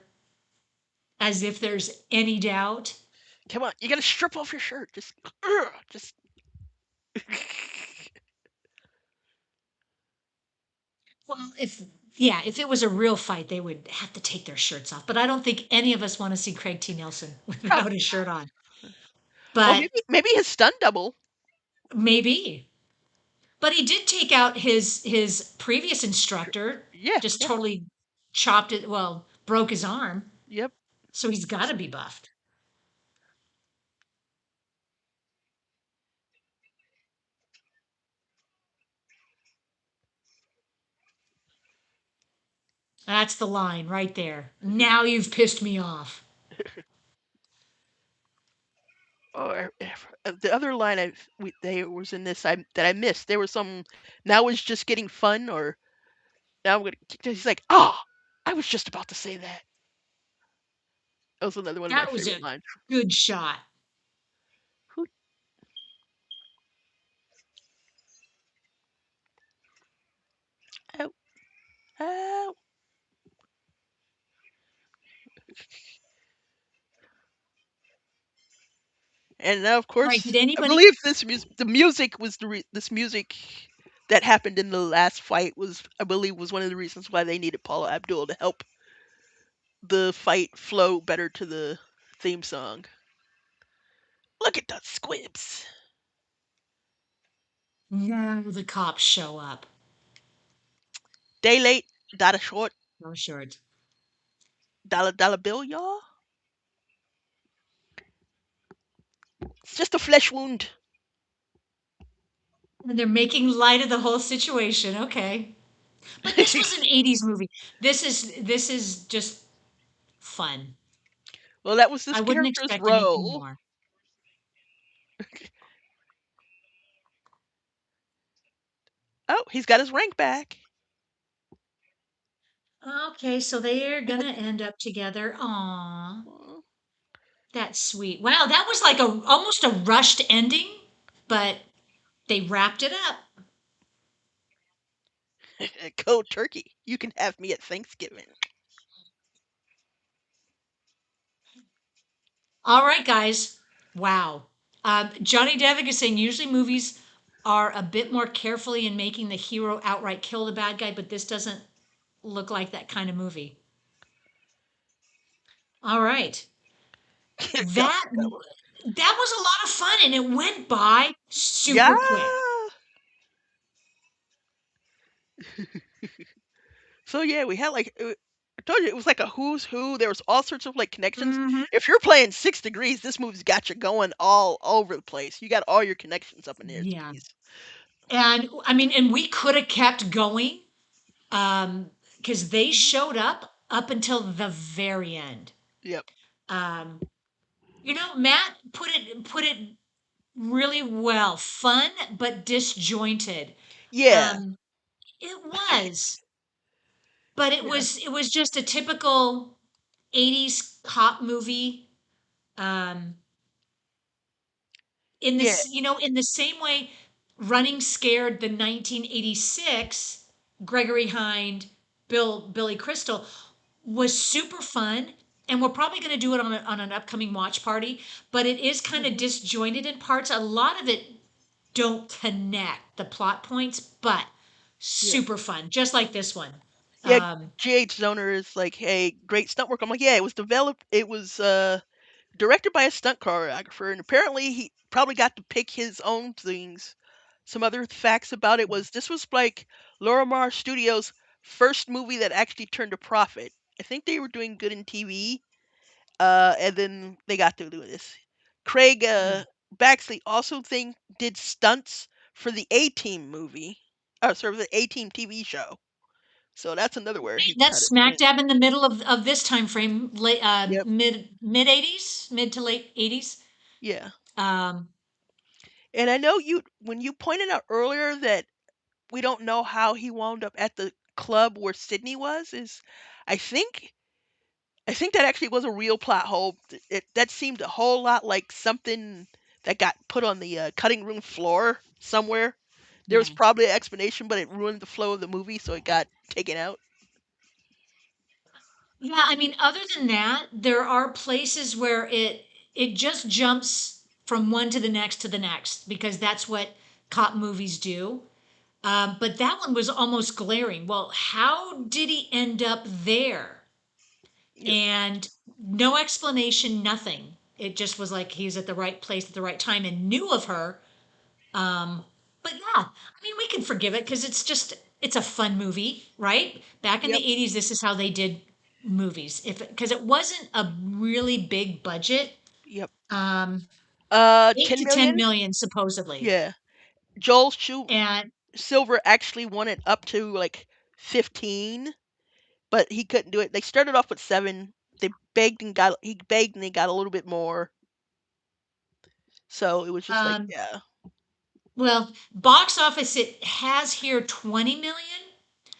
As if there's any doubt. Come on, you gotta strip off your shirt. Just. Well, if it was a real fight, they would have to take their shirts off. But I don't think any of us want to see Craig T. Nelson without Probably his shirt not. on. Well, But maybe his stunt double. maybe. But he did take out his previous instructor, Yeah, just yeah, totally chopped it, well, broke his arm. yep. So he's got to be buffed. That's the line right there. Now you've pissed me off. Or the other line they was in this that I missed. There was some. Now is just getting fun, or now I'm gonna. He's like, "Ah, I was just about to say that." That was another one of my That was favorite a lines. good shot. Who? Oh, oh. And now, of All right, did course, I anybody believe the music was this music that happened in the last fight was, I believe, was one of the reasons why they needed Paula Abdul to help the fight flow better to the theme song. Look at those squibs. now the cops show up? Day late, data short, No short. dollar bill, y'all. It's just a flesh wound. And they're making light of the whole situation. Okay. But this was an 80s movie. This is just fun. Well, that was this I wouldn't character's expect anything role. more. Oh, he's got his rank back. Okay, so they're gonna end up together. Aw, that's sweet. Wow, that was like a almost a rushed ending, but they wrapped it up. Cold turkey. You can have me at Thanksgiving. All right, guys. Wow. Johnny Devick is saying usually movies are a bit more carefully in making the hero outright kill the bad guy, but this doesn't look like that kind of movie. All right. God, That that was, that was a lot of fun and it went by yeah. super quick. So yeah, we had like I told you it was like a who's who. There was all sorts of like connections. Hmm. If you're playing 6 degrees, this movie's got you going all over the place. You got all your connections up in there. Yeah. Jeez. And I mean, and we could have kept going because they Mhm. showed up until the very end. Yep. Um, Matt put it really well. Fun but disjointed. Yeah. Um, it was, but it Yeah. was it was just a typical 80s cop movie. Um, Yeah. in the same way Running Scared, the 1986 Gregory Hind, Billy Crystal was super fun. And we're probably going to do it on an upcoming watch party, but it is kind of Hmm. disjointed in parts. A lot of it don't connect the plot points, but Yeah. super fun, just like this one. Yeah. Um, G.H. Zoner is like, hey, great stunt work. I'm like, yeah, it was developed. It was directed by a stunt choreographer, and apparently he probably got to pick his own things. Some other facts about it was this was like Lorimar Studios' first movie that actually turned a profit. I think they were doing good in TV, and then they got to do this. Craig Baxley also did stunts for the A Team movie, sorry, the A Team TV show. So that's another where he that's tried to smack win. dab in the middle of this time frame, late Yep. mid 80s, mid to late 80s. Yeah. Um, And I know you when you pointed out earlier that we don't know how he wound up at the club where Sydney was is I think I think that actually was a real plot hole. That seemed a whole lot like something that got put on the cutting room floor somewhere. There was yeah. probably an explanation, but it ruined the flow of the movie, so it got taken out. Yeah, I mean, other than that, there are places where it just jumps from one to the next because that's what cop movies do. But that one was almost glaring. Well, how did he end up there? Yep. And no explanation, nothing. It just was like he's at the right place at the right time and knew of her. Um, but yeah, I mean, we can forgive it because it's a fun movie, right? Back in the Yep. 80s, this is how they did movies. If because it wasn't a really big budget, Yep. um, 8 10 to 10 million? million supposedly. Yeah. Joel Shoot And Silver actually wanted up to like 15, but he couldn't do it. They started off with 7. He begged and they got a little bit more. So it was just like, um, yeah. well, box office it has here 20 million,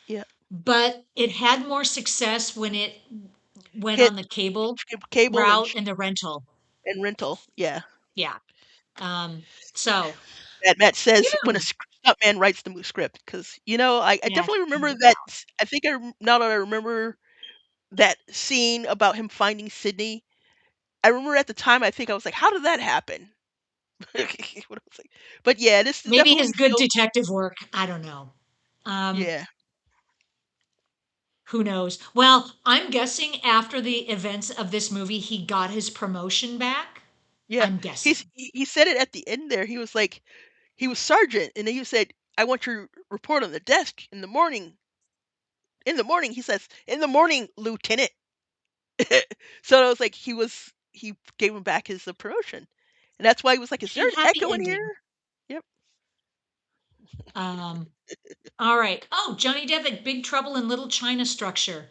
Yeah. but it had more success when it went Hit on the cable cable route and the rental. and rental. Yeah. Yeah. Um, so Matt says when a phew, stuntman writes the script because I yeah. definitely remember Yeah. that. I think now that I remember that scene about him finding Sydney. I remember at the time I think I was like, how did that happen? What I was like- But yeah, this Maybe definitely his good feels detective work. I don't know. Um, yeah. who knows? Well, I'm guessing after the events of this movie, he got his promotion back. Yeah, I'm guessing. he said it at the end there. He was like, he was sergeant, and then he said, "I want your report on the desk in the morning." In the morning, he says, "In the morning, Lieutenant." So it was like he gave him back his promotion, and that's why he was like, "Is there Okay, an happy echo in ending. here?" Yep. Um, all right. Oh, Johnny Depp, Big Trouble in Little China Structure.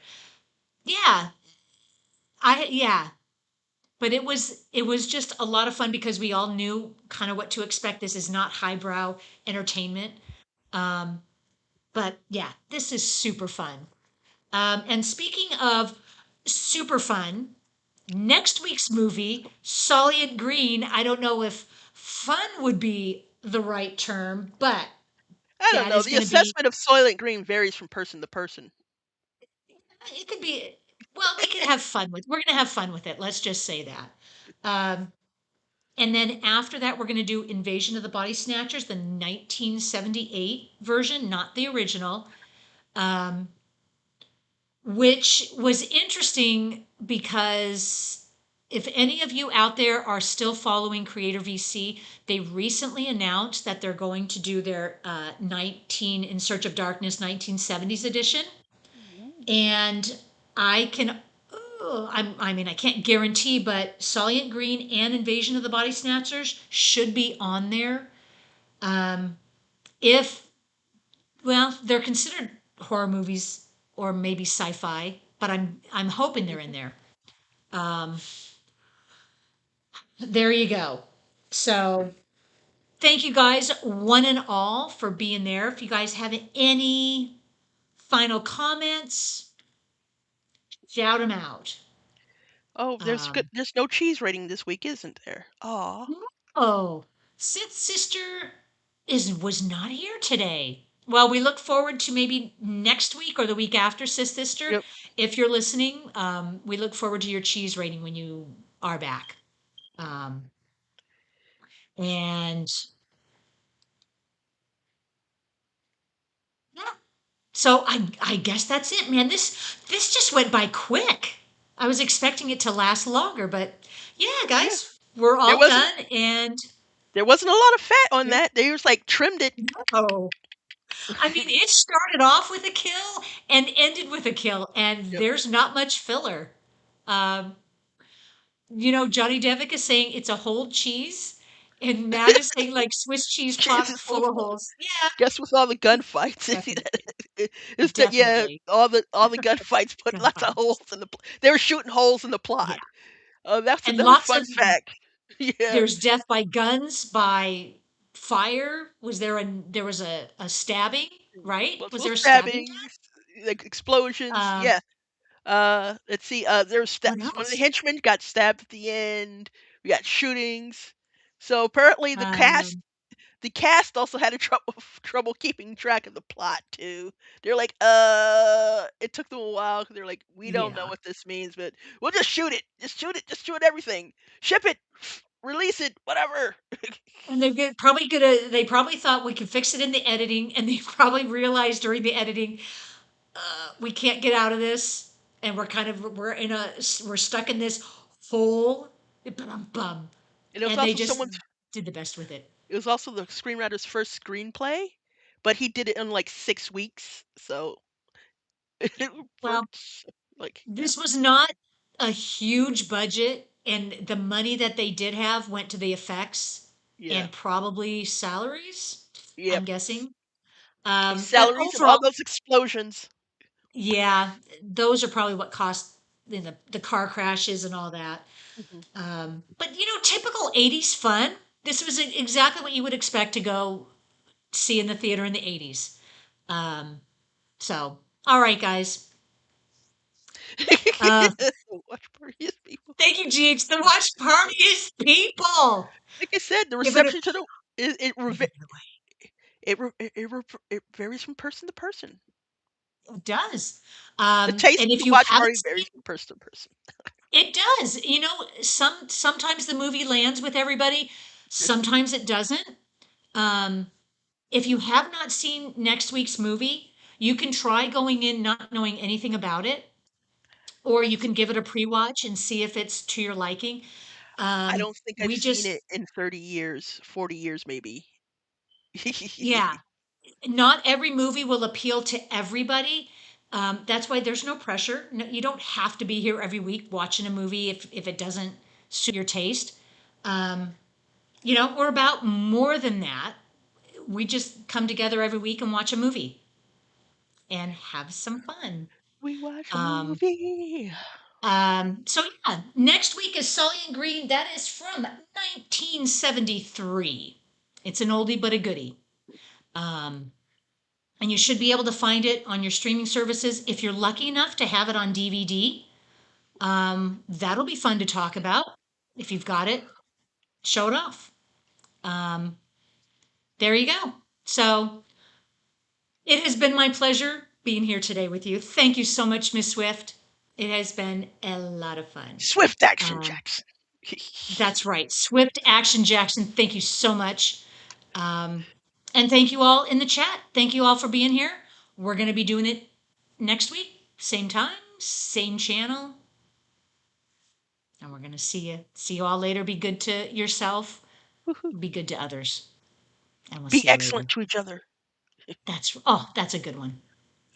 Yeah, yeah. But it was just a lot of fun because we all knew kind of what to expect. This is not highbrow entertainment. Um, but yeah, this is super fun. And speaking of super fun, next week's movie, Soylent Green, I don't know if fun would be the right term, but I don't that know. is The going to be, assessment of Soylent Green varies from person to person. it could be, well, we could have fun with, we're going to have fun with it. Let's just say that. Um, And then after that, we're going to do Invasion of the Body Snatchers, the 1978 version, not the original, um, which was interesting because if any of you out there are still following Creator VC, they recently announced that they're going to do their 19 In Search of Darkness 1970s edition. Ooh. And I can, I mean, I can't guarantee, but Solient Green and Invasion of the Body Snatchers should be on there. Um, if, well, they're considered horror movies or maybe sci-fi, but I'm hoping they're in there. Um, there you go. So thank you guys, one and all, for being there. If you guys have any final comments, shout them out. Oh, Um, there's no cheese rating this week, isn't there? Aw. Oh, Sith's sister was not here today. Well, we look forward to maybe next week or the week after, Sith's sister. Yep. If you're listening, we look forward to your cheese rating when you are back. Um, and yeah, so I guess that's it, man. This just went by quick. I was expecting it to last longer, but yeah, Yeah. guys, we're There all wasn't done. And there wasn't a lot of fat on that. They just like trimmed it. oh, I mean, it started off with a kill and ended with a kill, and Yep. there's not much filler. Um, Johnny Devick is saying it's a whole cheese, and Matt is saying like Swiss cheese Cheese plot is full full of of holes. holes. Yeah, Guess with all the gunfights, definitely, it's that yeah, definitely. all the gunfights put lots of holes Gunfights. in the. They were shooting holes in the Yeah, plot. That's and another lots fun of fact. Yeah. there's death by guns, by fire. There was a stabbing, right? Was Multiple there a stabbing stabbings, like explosions. death? Yeah. Let's see. There's What one of the else? henchmen got stabbed at the end. We got shootings. So apparently Um, the cast also had a trouble keeping track of the plot too. They're like, it took them a while 'cause they're like, we don't know yeah. what this means, but we'll just shoot it. Just shoot it. Just shoot everything. Ship it. Release it. Whatever. And they probably thought we could fix it in the editing, and they probably realized during the editing, we can't get out of this, and we're stuck in this hole, bum, bum, And it was and they also just someone's. did the best with it. It was also the screenwriter's first screenplay, but he did it in like 6 weeks. So Yeah. it Well, worked. Like yeah, this was not a huge budget, and the money that they did have went to the effects yeah, and probably salaries, yep. I'm guessing. But Salaries and all overall, those explosions. yeah, those are probably what cost the car crashes and all that. Mhm. But typical 80s fun. This was exactly what you would expect to go see in the theater in the 80s. Um, so, all right, guys. Uh, Watch parties, people. thank you, GH. The watch party is people. Like I said, the Give it a reception to the They're giving it away. it varies from person to person. It does. The taste And of if the you watch haven't party seen varies from person to person. it does. Sometimes the movie lands with everybody, sometimes it doesn't. Um, if you have not seen next week's movie, you can try going in not knowing anything about it, or you can give it a pre-watch and see if it's to your liking. I don't think I've We seen just, it in 30 years, 40 years maybe. yeah, not every movie will appeal to everybody. That's why there's no pressure. No, you don't have to be here every week watching a movie if it doesn't suit your taste. Um, we're about more than that. We just come together every week and watch a movie and have some fun. We watch a Um, movie. so yeah, next week is Sully and Green. That is from 1973. It's an oldie but a goodie. Um, and you should be able to find it on your streaming services. If you're lucky enough to have it on DVD, that'll be fun to talk about. If you've got it, show it off. Um, there you go. So it has been my pleasure being here today with you. Thank you so much, Miss Swift. It has been a lot of fun. Swift action, Um, Jackson. That's right. Swift Action Jackson, thank you so much. And thank you all in the chat. Thank you all for being here. We're going to be doing it next week, same time, same channel. And we're going to see you. See you all later. Be good to yourself, be good to others. And we'll Be see you later. excellent to each other. That's a good one.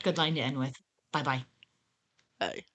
Good line to end with. Bye bye. Bye.